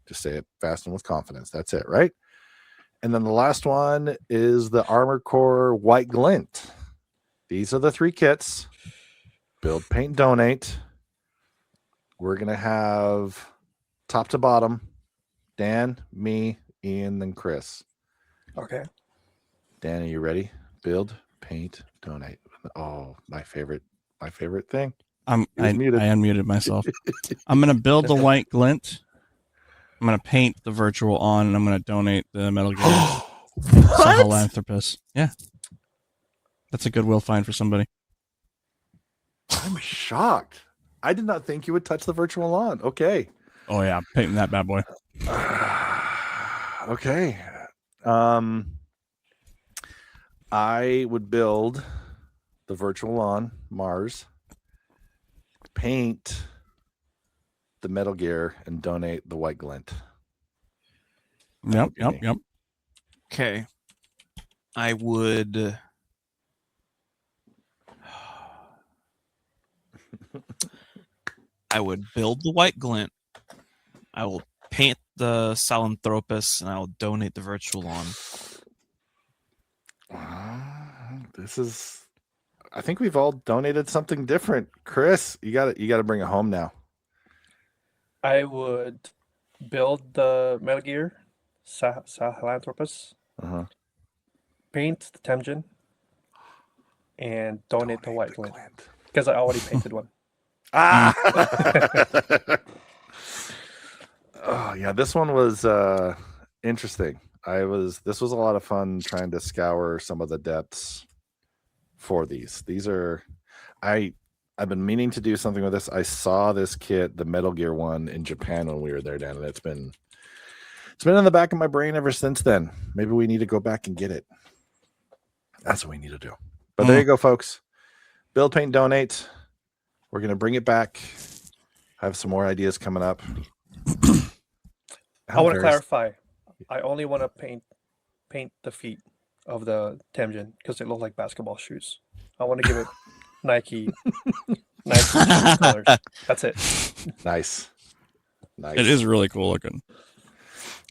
Just say it fast and with confidence. That's it, right? And then the last one is the Armor Core White Glint. These are the 3 kits. Build, paint, donate. We're going to have top to bottom, Dan, me, Ian, then Chris. Okay. Dan, are you ready? Build, paint, donate. Oh, my favorite thing. I muted. unmuted myself. I'm going to build the white glint. I'm going to paint the virtual on, and I'm going to donate the Metal Gear Sahelanthropus. Yeah. That's a goodwill find for somebody. I'm shocked. I did not think you would touch the virtual lawn. Okay. Oh, yeah. Painting that bad boy. Okay. I would build the virtual lawn, Mars, paint the Metal Gear, and donate the white glint. Yep. Okay. I would. I would build the white glint. I will paint the Sahelanthropus, and I will donate the virtual lawn. I think we've all donated something different. Chris, you got to bring it home now. I would build the Metal Gear Sahelanthropus, paint the Temjin, and donate the white glint because I already painted one. Oh yeah, this one was interesting. This was a lot of fun trying to scour some of the depths for these. I've been meaning to do something with this. I saw this kit, the Metal Gear one, in Japan when we were there, Dan, and it's been in the back of my brain ever since then. Maybe we need to go back and get it. That's what we need to do. But there you go, folks. Build, paint, donate. We're going to bring it back. I have some more ideas coming up. I want to clarify. I only want to paint the feet of the Temjin because they look like basketball shoes. I want to give it Nike colors. That's it. Nice. It is really cool looking.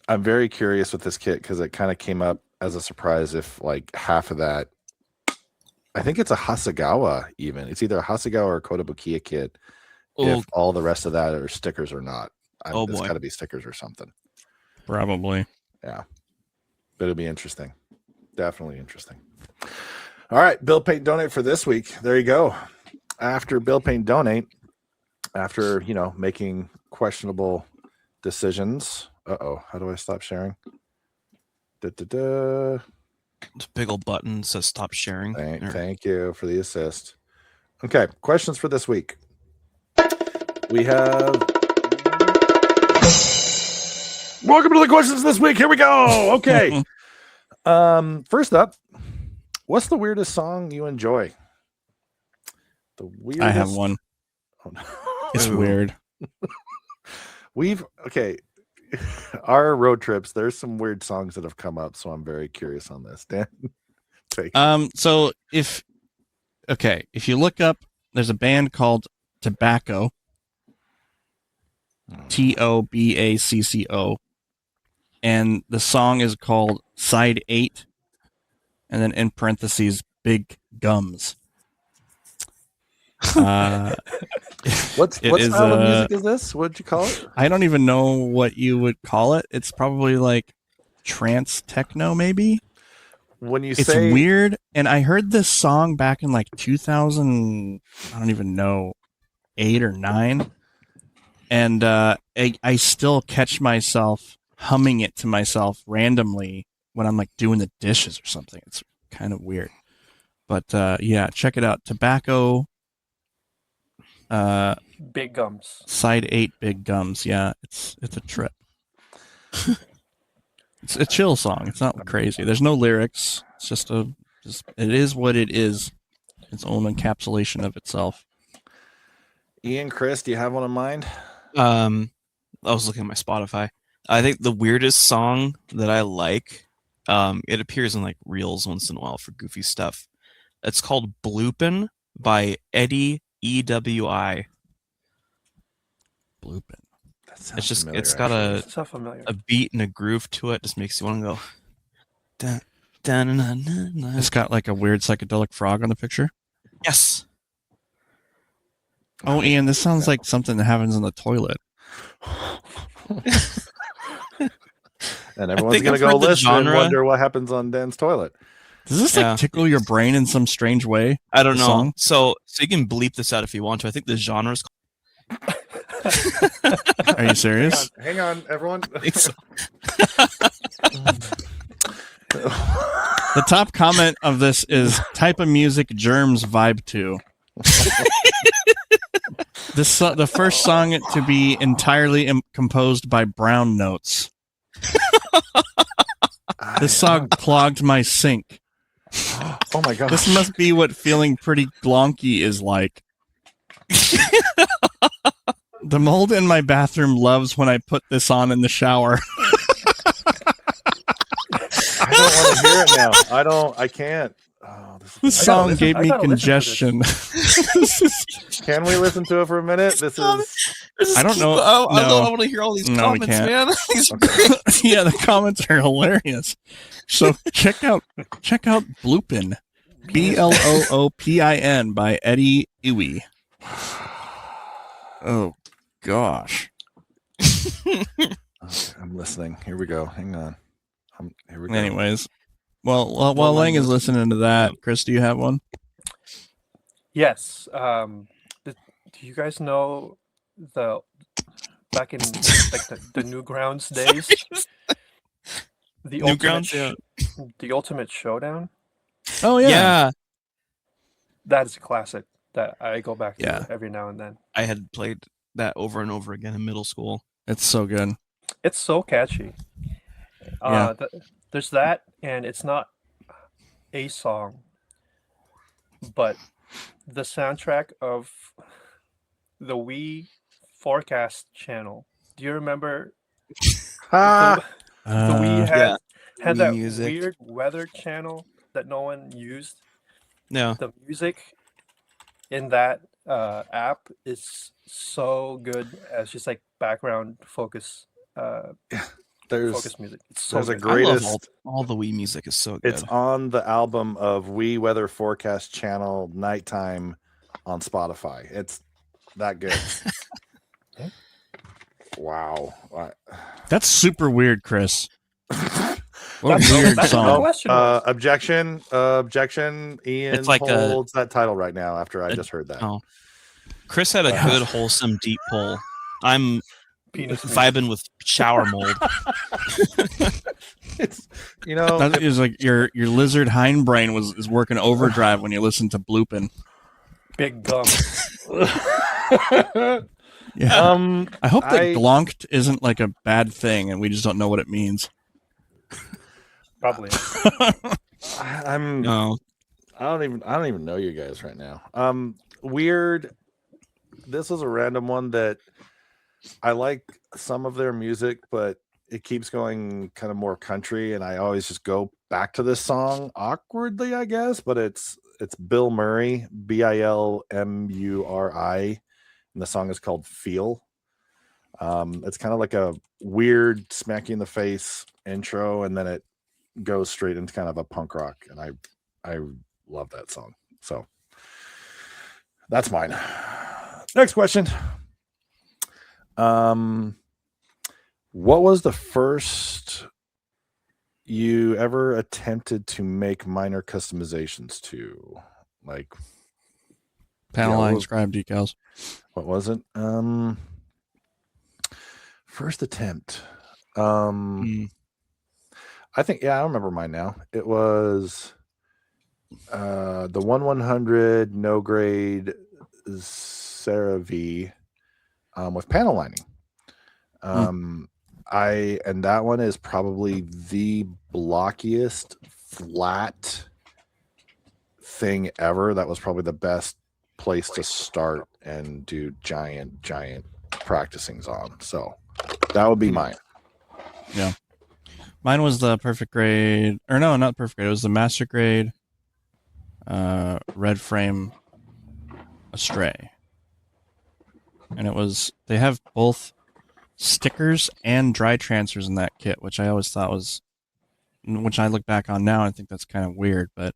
I'm very curious with this kit because it kind of came up as a surprise if like half of that. I think it's a Hasegawa even. It's either a Hasegawa or a Kotobukiya kit. If all the rest of that are stickers or not. It's got to be stickers or something. Probably. Yeah. But it'll be interesting. Definitely interesting. All right. Bill Paint Donate for this week. There you go. After Bill Paint Donate, after, making questionable decisions. How do I stop sharing? This big old button says stop sharing. Thank you for the assist. Okay. Questions for this week. We have. Welcome to the questions this week. Here we go. Okay. First up, what's the weirdest song you enjoy? The weirdest. I have one. Oh, no. It's weird. Our road trips, there's some weird songs that have come up, so I'm very curious on this. Dan, take it. So if you look up, there's a band called Tobacco. Tobacco, and the song is called Side 8, and then in parentheses, Big Gums. What It is, style of music is this? What'd you call it? I don't even know what you would call it. It's probably like trance techno, maybe. When you It's say weird, and I heard this song back in like 2000. I don't even know, 8 or 9, and I still catch myself humming it to myself randomly when I'm like doing the dishes or something. It's kind of weird, but yeah, check it out. Tobacco. Big Gums. Side 8, Big Gums. Yeah, it's a trip. It's a chill song. It's not crazy. There's no lyrics. It's just it is what it is. Its own encapsulation of itself. Ian, Chris, do you have one in mind? I was looking at my Spotify. I think the weirdest song that I like, it appears in like reels once in a while for goofy stuff. It's called Bloopin' by Eddie EWI. Bloopin'. It's just familiar, it's got It's so familiar. a beat and a groove to it. Just makes you want to go. Dun, dun, dun, dun, dun. It's got like a weird psychedelic frog on the picture. Yes. Oh, Ian, this sounds like something that happens in the toilet. And everyone's think gonna I've go heard the listen and genre. wonder what happens on Dan's toilet. Does this Yeah. like tickle your brain in some strange way? I don't The know. song? So you can bleep this out if you want to. I think the genre is. Are you serious? Hang on, everyone. It's, The top comment of this is type of music germs vibe to. The first song to be entirely composed by brown notes. This song clogged my sink. Oh my god. This must be what feeling pretty glonky is like. The mold in my bathroom loves when I put this on in the shower. I don't want to hear it now. I can't. Oh, This I gotta song listen- gave I me gotta listen to this. congestion. Can we listen to it for a minute? This is I don't know. I No. want to hear all these No, we comments, can't. man. These are okay. great. Yeah, the comments are hilarious. So check out Bloopin', Bloopin by Eddie Iwi. Oh gosh. Okay, I'm listening. Here we go. Hang on. Here we go. Anyways, well, while Lang is listening to that, Chris, do you have one? Yes. Do you guys know the back in like the Newgrounds days? The Newgrounds, the Ultimate Showdown. Oh Yeah. That is a classic that I go back to Yeah. every now and then. I had played that over and over again in middle school. It's so good. It's so catchy. Yeah. There's that, and it's not a song, but the soundtrack of the Wii Forecast channel. Do you remember Ah, the Wii yeah. had Wii that music. weird weather channel that no one used? No. The music in that app is so good as just like background focus there's music. It's so there's a good. great- I love Greatest- all the Wii music is so good. it's on the album of Wii Weather Forecast Channel Nighttime on Spotify. It's that good. Wow. That's super weird, Chris. What That's a weird that's what the song. question was. Objection. Ian It's like a- holds that title right now after I a- just heard that. oh. Chris had a good, wholesome, deep pull. I'm Penis music. vibing with shower mold. It's That is like your lizard hindbrain is working overdrive when you listen to Bloopin'. Big gum. Yeah. I hope that I- glonked isn't like a bad thing and we just don't know what it means. Probably. I'm No. I don't even know you guys right now. Weird. This was a random one that I like some of their music, but it keeps going kind of more country, and I always just go back to this song awkwardly, I guess. But it's Bill Murray, Bilmuri, and the song is called "Feel." It's kind of like a weird smack you in the face intro, and then it goes straight into kind of a punk rock, and I love that song. So that's mine. Next question. What was the first you ever attempted to make minor customizations to? Like Panel line scribe decals. what was it? First attempt. I think, I remember mine now. It was the 1/100 no grade CeraVe with panel lining. And that one is probably the blockiest flat thing ever. That was probably the best place to start and do giant practicings on. So that would be mine. Yeah. Mine was the perfect grade, or no, not perfect grade. It was the master grade red frame Astray. And it was, they have both stickers and dry transfers in that kit, which I always thought was, which I look back on now, I think that's kind of weird, but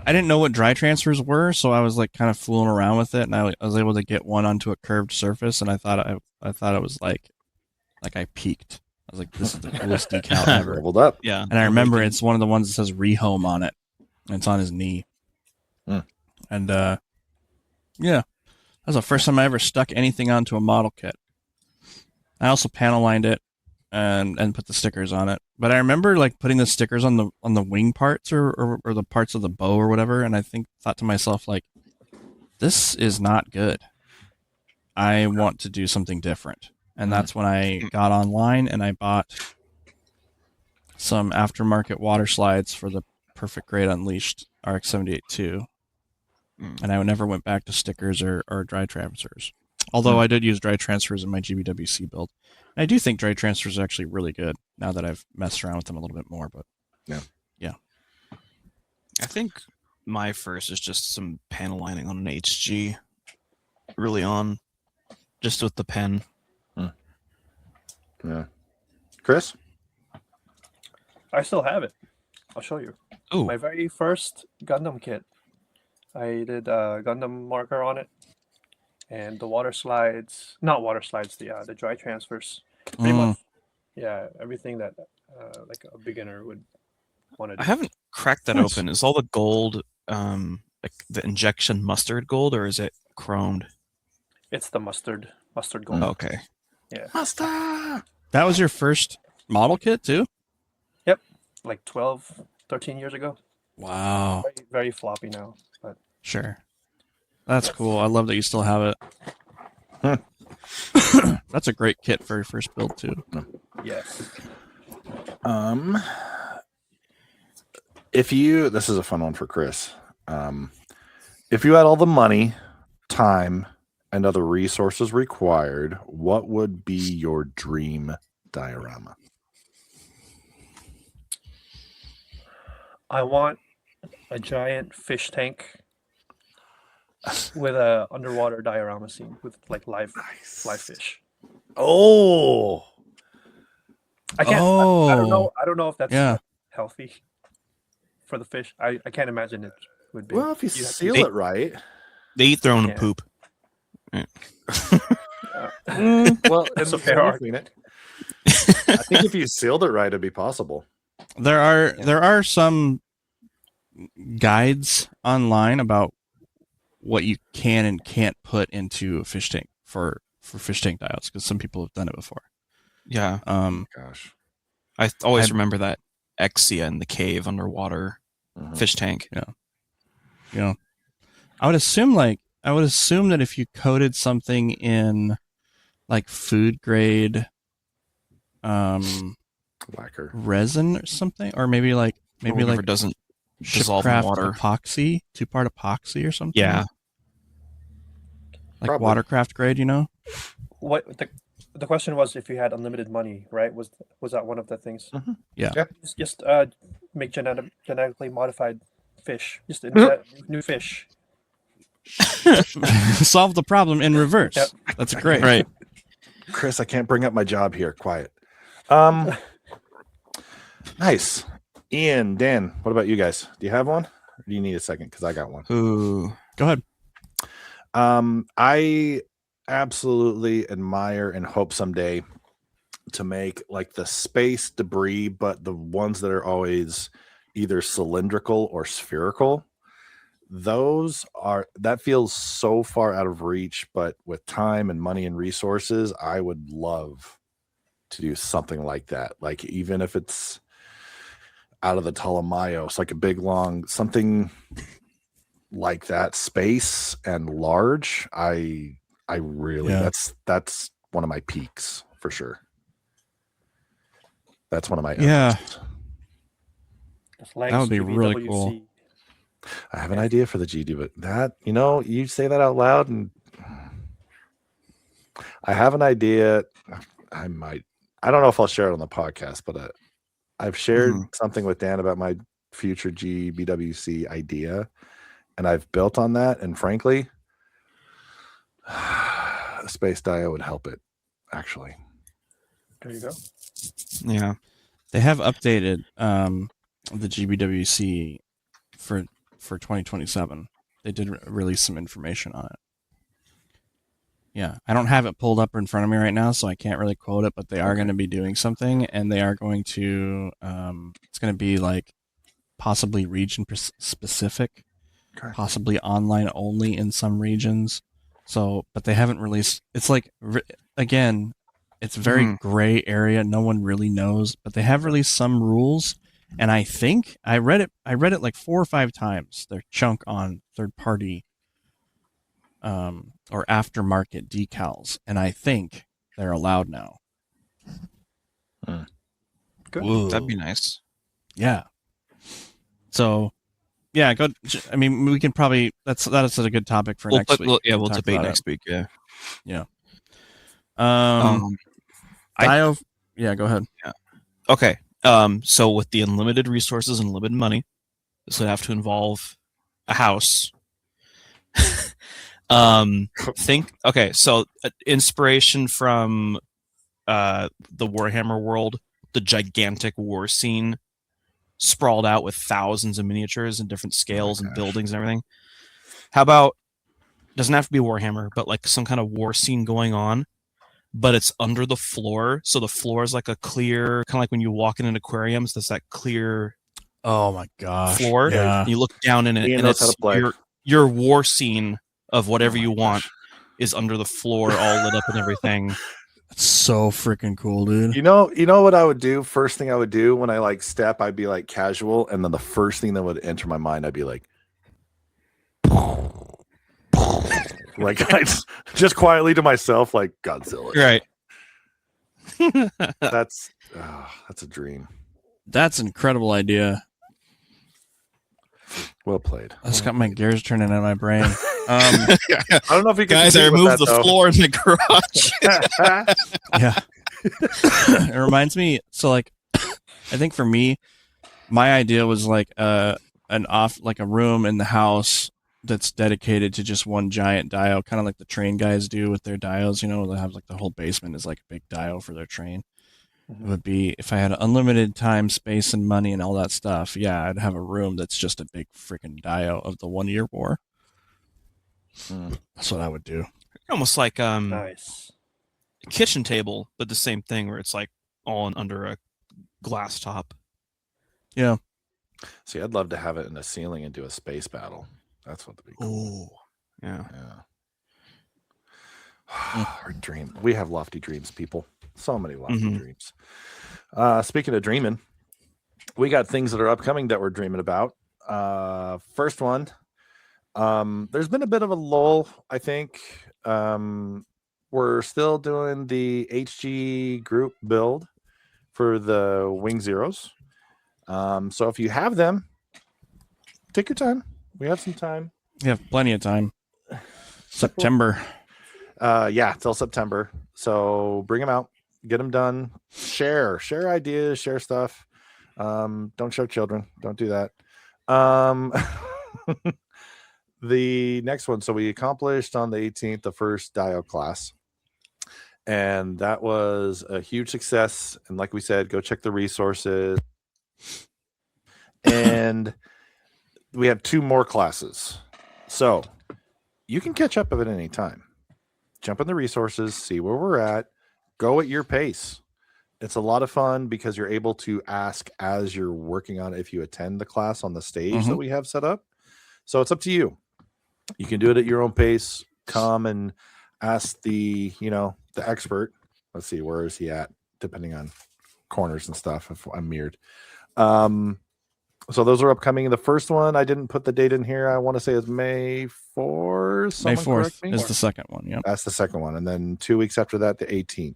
I didn't know what dry transfers were, so I was like kind of fooling around with it, and I was able to get one onto a curved surface, and I thought it was like I peaked. I was like, this is the coolest decal ever. Leveled up. Yeah. And I remember it's one of the ones that says Rehome on it, and it's on his knee. And yeah, that was the first time I ever stuck anything onto a model kit. I also panel lined it and put the stickers on it. But I remember like putting the stickers on the wing parts or the parts of the bow or whatever, and I thought to myself, like, this is not good. I want to do something different. And that's when I got online and I bought some aftermarket water slides for the Perfect Grade Unleashed RX-78-2. And I never went back to stickers or dry transfers. Although I did use dry transfers in my GBWC build. And I do think dry transfers are actually really good now that I've messed around with them a little bit more. But yeah. I think my first is just some panel lining on an HG early on, just with the pen. Yeah. Chris? I still have it. I'll show you. Oh, My very first Gundam kit. I did a Gundam marker on it, and the water slides, not water slides, the dry transfers. Pretty much, yeah, everything that like a beginner would want to do. I haven't cracked that open. Is all the gold like the injection mustard gold, or is it chromed? It's the mustard gold. Okay. Yeah, Master! That was your first model kit too? like 12, 13 years ago. Wow. Very, very floppy now, but Sure. That's cool. I love that you still have it. That's a great kit for your first build too. yes. This is a fun one for Chris. If you had all the money, time, and other resources required, what would be your dream diorama? I want a giant fish tank with a underwater diorama scene with like live fish. Oh, I can't. I don't know. I don't know if that's healthy for the fish. I can't imagine it would be. well, if you seal it right. They eat their own Yeah. poop. Well, That's it's a fair I think if you sealed it right, it'd be possible. There are some guides online about what you can and can't put into a fish tank for fish tank diodes, because some people have done it before. Yeah. Gosh, I always remember that Exia in the cave underwater fish tank. Yeah. I would assume that if you coated something in like food grade lacquer. resin or something, or maybe like Whatever doesn't dissolve in Shipcraft water. epoxy, 2-part epoxy or something. Yeah. Like Probably. watercraft grade, you know? What the question was if you had unlimited money, right? Was that one of the things? Yeah. Yep. Just make genetically modified fish. Just insert new fish. Solve the problem in reverse. Yep. That's great. Right. Chris, I can't bring up my job here. Quiet. Nice. Ian, Dan, what about you guys? Do you have one? Or do you need a second? Because I got one. Ooh. Go ahead. I absolutely admire and hope someday to make like the space debris, but the ones that are always either cylindrical or spherical. That feels so far out of reach, but with time and money and resources, I would love to do something like that. Like even if it's out of the Ptolemaios, like a big long something like that, space and large. I really that's one of my peaks for sure. That's one of my interests. That would be really cool. I have an idea for the GD, but that, you say that out loud and I have an idea. I don't know if I'll share it on the podcast, but I've shared something with Dan about my future GBWC idea, and I've built on that. And frankly, a space dio would help it, actually. There you go. Yeah. They have updated the GBWC for 2027. They did release some information on it. Yeah, I don't have it pulled up in front of me right now, so I can't really quote it, but they are going to be doing something, and they are going to, it's going to be like possibly region specific, possibly online only in some regions. So, but they haven't released, it's like, again, it's a very gray area. No one really knows, but they have released some rules. And I think I read it like 4 or 5 times. Their chunk on third party or aftermarket decals, and I think they're allowed now. Good. Ooh. That'd be nice. Yeah. So, yeah, go. I mean, we can probably that is a good topic for next week. We'll debate next week. Yeah. Yeah. Yeah, go ahead. Yeah. Okay. So with the unlimited resources and limited money, this would have to involve a house. So inspiration from the Warhammer world, the gigantic war scene sprawled out with thousands of miniatures and different scales and buildings and everything. How about, doesn't have to be Warhammer, but like some kind of war scene going on, but it's under the floor. So the floor is like a clear, kind of like when you walk in an aquarium, there's that clear oh my gosh floor. Yeah. You look down in it, and it's your war scene of whatever you want is under the floor, all lit up and everything. That's so freaking cool, dude. You know what I would do? First thing I would do when I like step, I'd be like casual, and then the first thing that would enter my mind, I'd be like, like I just quietly to myself, like Godzilla. Right. That's a dream. That's an incredible idea. Well played. That's got my gears turning in my brain. I don't know if you guys, I removed the floor in the garage. Yeah. It reminds me. So, like, I think for me, my idea was like a room in the house that's dedicated to just one giant dio, kind of like the train guys do with their dios. They have like the whole basement is like a big dio for their train. It would be, if I had unlimited time, space, and money and all that stuff, yeah, I'd have a room that's just a big freaking dio of the 1 year war. That's what I would do. Almost like nice a kitchen table, but the same thing where it's like all under a glass top. Yeah. See, I'd love to have it in the ceiling and do a space battle. That's what would be cool. Ooh. Yeah. Our dream. We have lofty dreams, people. So many lofty dreams. Speaking of dreaming, we got things that are upcoming that we're dreaming about. First one, there's been a bit of a lull, I think. We're still doing the HG group build for the Wing Zeros. So if you have them, take your time. We have some time. You have plenty of time. September. Till September. So bring them out. Get them done. Share ideas, share stuff. Don't show children. Don't do that. The next one. So we accomplished on the 18th the first dio class, And that was a huge success. And like we said, go check the resources. And we have 2 more classes. So you can catch up at any time. Jump in the resources, see where we're at, go at your pace. It's a lot of fun because you're able to ask as you're working on it if you attend the class on the stage that we have set up. So it's up to you. You can do it at your own pace. Come and ask the expert. Let's see, where is he at? Depending on corners and stuff, if I'm mirrored. So those are upcoming. The first one, I didn't put the date in here. I want to say is May 4th. May 4th is the second one. Yeah, that's the second one. And then 2 weeks after that, the 18th,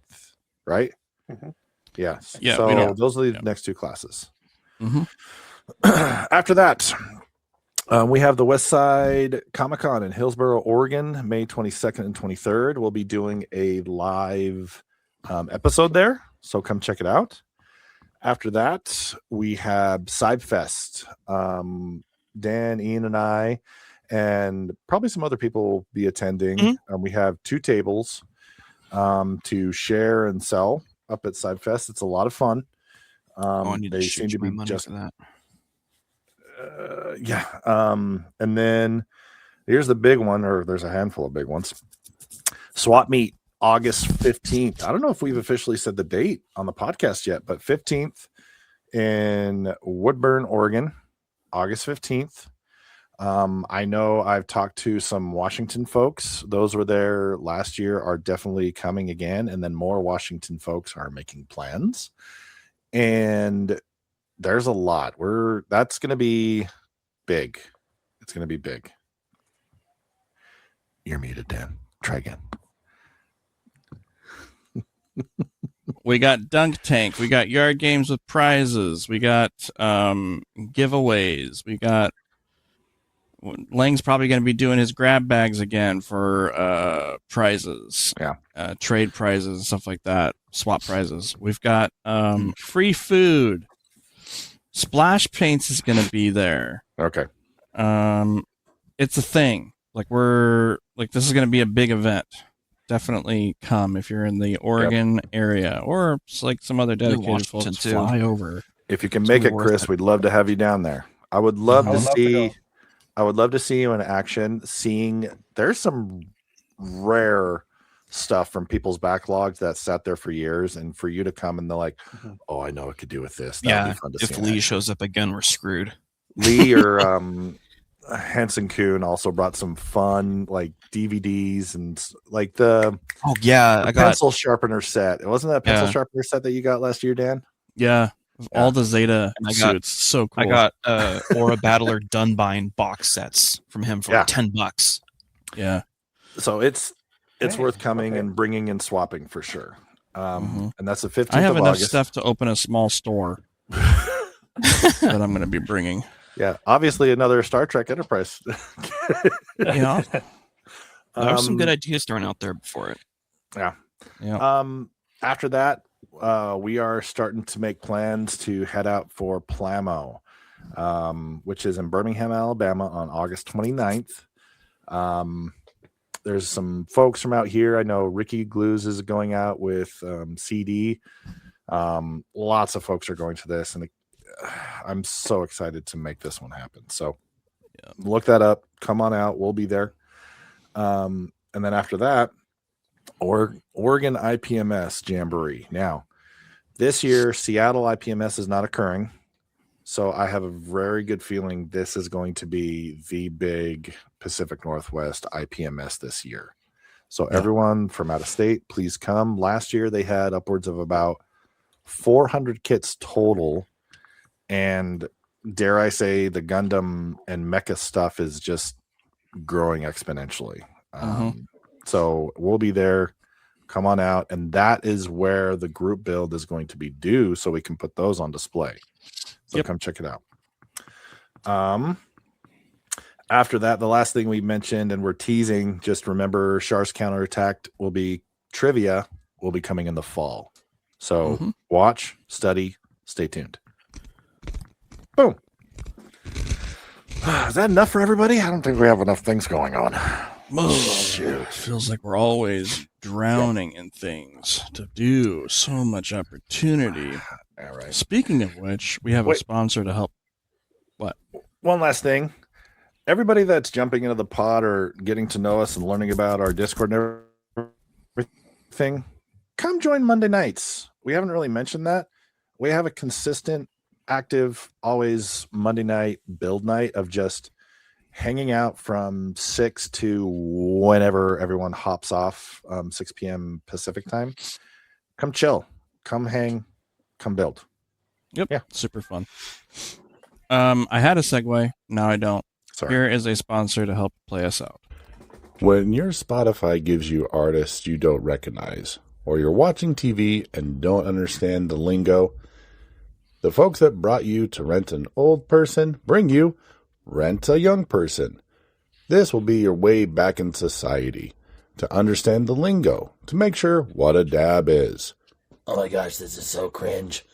right? Mm-hmm. Yes. Yeah. So those are the next 2 classes. After that, we have the West Side Comic-Con in Hillsboro, Oregon, May 22nd and 23rd. We'll be doing a live episode there, so come check it out. After that, we have SideFest. Dan, Ian, and I, and probably some other people will be attending. We have 2 tables to share and sell up at SideFest. It's a lot of fun. I need they to seem shoot to be money just for that. and then here's the big one, or there's a handful of big ones. Swap Meet, August 15th. I don't know if we've officially said the date on the podcast yet, but 15th in Woodburn, Oregon, August 15th. I know I've talked to some Washington folks. Those were there last year, are definitely coming again. And then more Washington folks are making plans. And there's a lot. That's going to be big. It's going to be big. You're muted, Dan. Try again. We got Dunk Tank. We got yard games with prizes. We got giveaways. We got Lang's probably going to be doing his grab bags again for prizes. Yeah. Trade prizes and stuff like that. Swap prizes. We've got free food. Splash Paints is going to be there. Okay. It's a thing. This is going to be a big event. Definitely come if you're in the Oregon area, or like some other dedicated folks fly over. If you can make it, Chris, we'd love to have you down there. I would love to see. I would love to see you in action. There's some rare stuff from people's backlogs that sat there for years, and for you to come and they're like, "Oh, I know what could do with this." That'd be fun to if see. Lee shows up again, we're screwed. Lee or Hanson Kuhn also brought some fun DVDs and the pencil sharpener set. It wasn't that pencil sharpener set that you got last year, Dan? Yeah. All the Zeta suits. So cool. I got Aura Battler Dunbine box sets from him for $10. Yeah. So it's worth coming and bringing and swapping for sure. And that's the 15th I have of enough August. stuff to open a small store that I'm going to be bringing. Yeah, obviously another Star Trek Enterprise. Yeah. There's some good ideas thrown out there before it. Yeah. Yeah. After that, we are starting to make plans to head out for Plamo, which is in Birmingham, Alabama on August 29th. There's some folks from out here. I know Ricky Glues is going out with CD. Lots of folks are going to this, and I'm so excited to make this one happen. So look that up. Come on out. We'll be there. And then after that, Oregon IPMS Jamboree. Now, this year, Seattle IPMS is not occurring. So I have a very good feeling this is going to be the big Pacific Northwest IPMS this year. So everyone from out of state, please come. Last year, they had upwards of about 400 kits total. And dare I say, the Gundam and Mecha stuff is just growing exponentially. So we'll be there. Come on out. And that is where the group build is going to be due, so we can put those on display. So come check it out. After that, the last thing we mentioned, and we're teasing, just remember Shar's Counterattack will be trivia, will be coming in the fall. So watch, study, stay tuned. Boom. Is that enough for everybody? I don't think we have enough things going on. It feels like we're always drowning in things to do. So much opportunity. All right. Speaking of which, we have a Wait. sponsor to help. One last thing. Everybody that's jumping into the pod or getting to know us and learning about our Discord and everything, come join Monday nights. We haven't really mentioned that. We have a consistent, active, always Monday night build night of just hanging out from 6 to whenever everyone hops off, 6 p.m. Pacific time. Come chill. Come hang. Come build. Yep. Yeah. Super fun. I had a segue. Now I don't. Sorry. Here is a sponsor to help play us out. When your Spotify gives you artists you don't recognize, or you're watching TV and don't understand the lingo, the folks that brought you to Rent an Old Person bring you Rent a Young Person. This will be your way back in society, to understand the lingo, to make sure what a dab is. Oh my gosh, this is so cringe.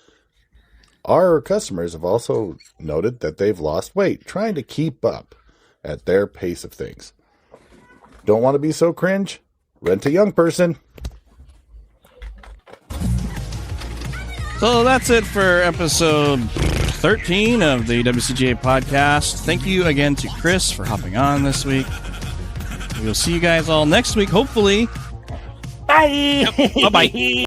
Our customers have also noted that they've lost weight, trying to keep up at their pace of things. Don't want to be so cringe? Rent a Young Person. So that's it for episode 13 of the WCGA podcast. Thank you again to Chris for hopping on this week. We'll see you guys all next week, hopefully. Bye! Bye-bye.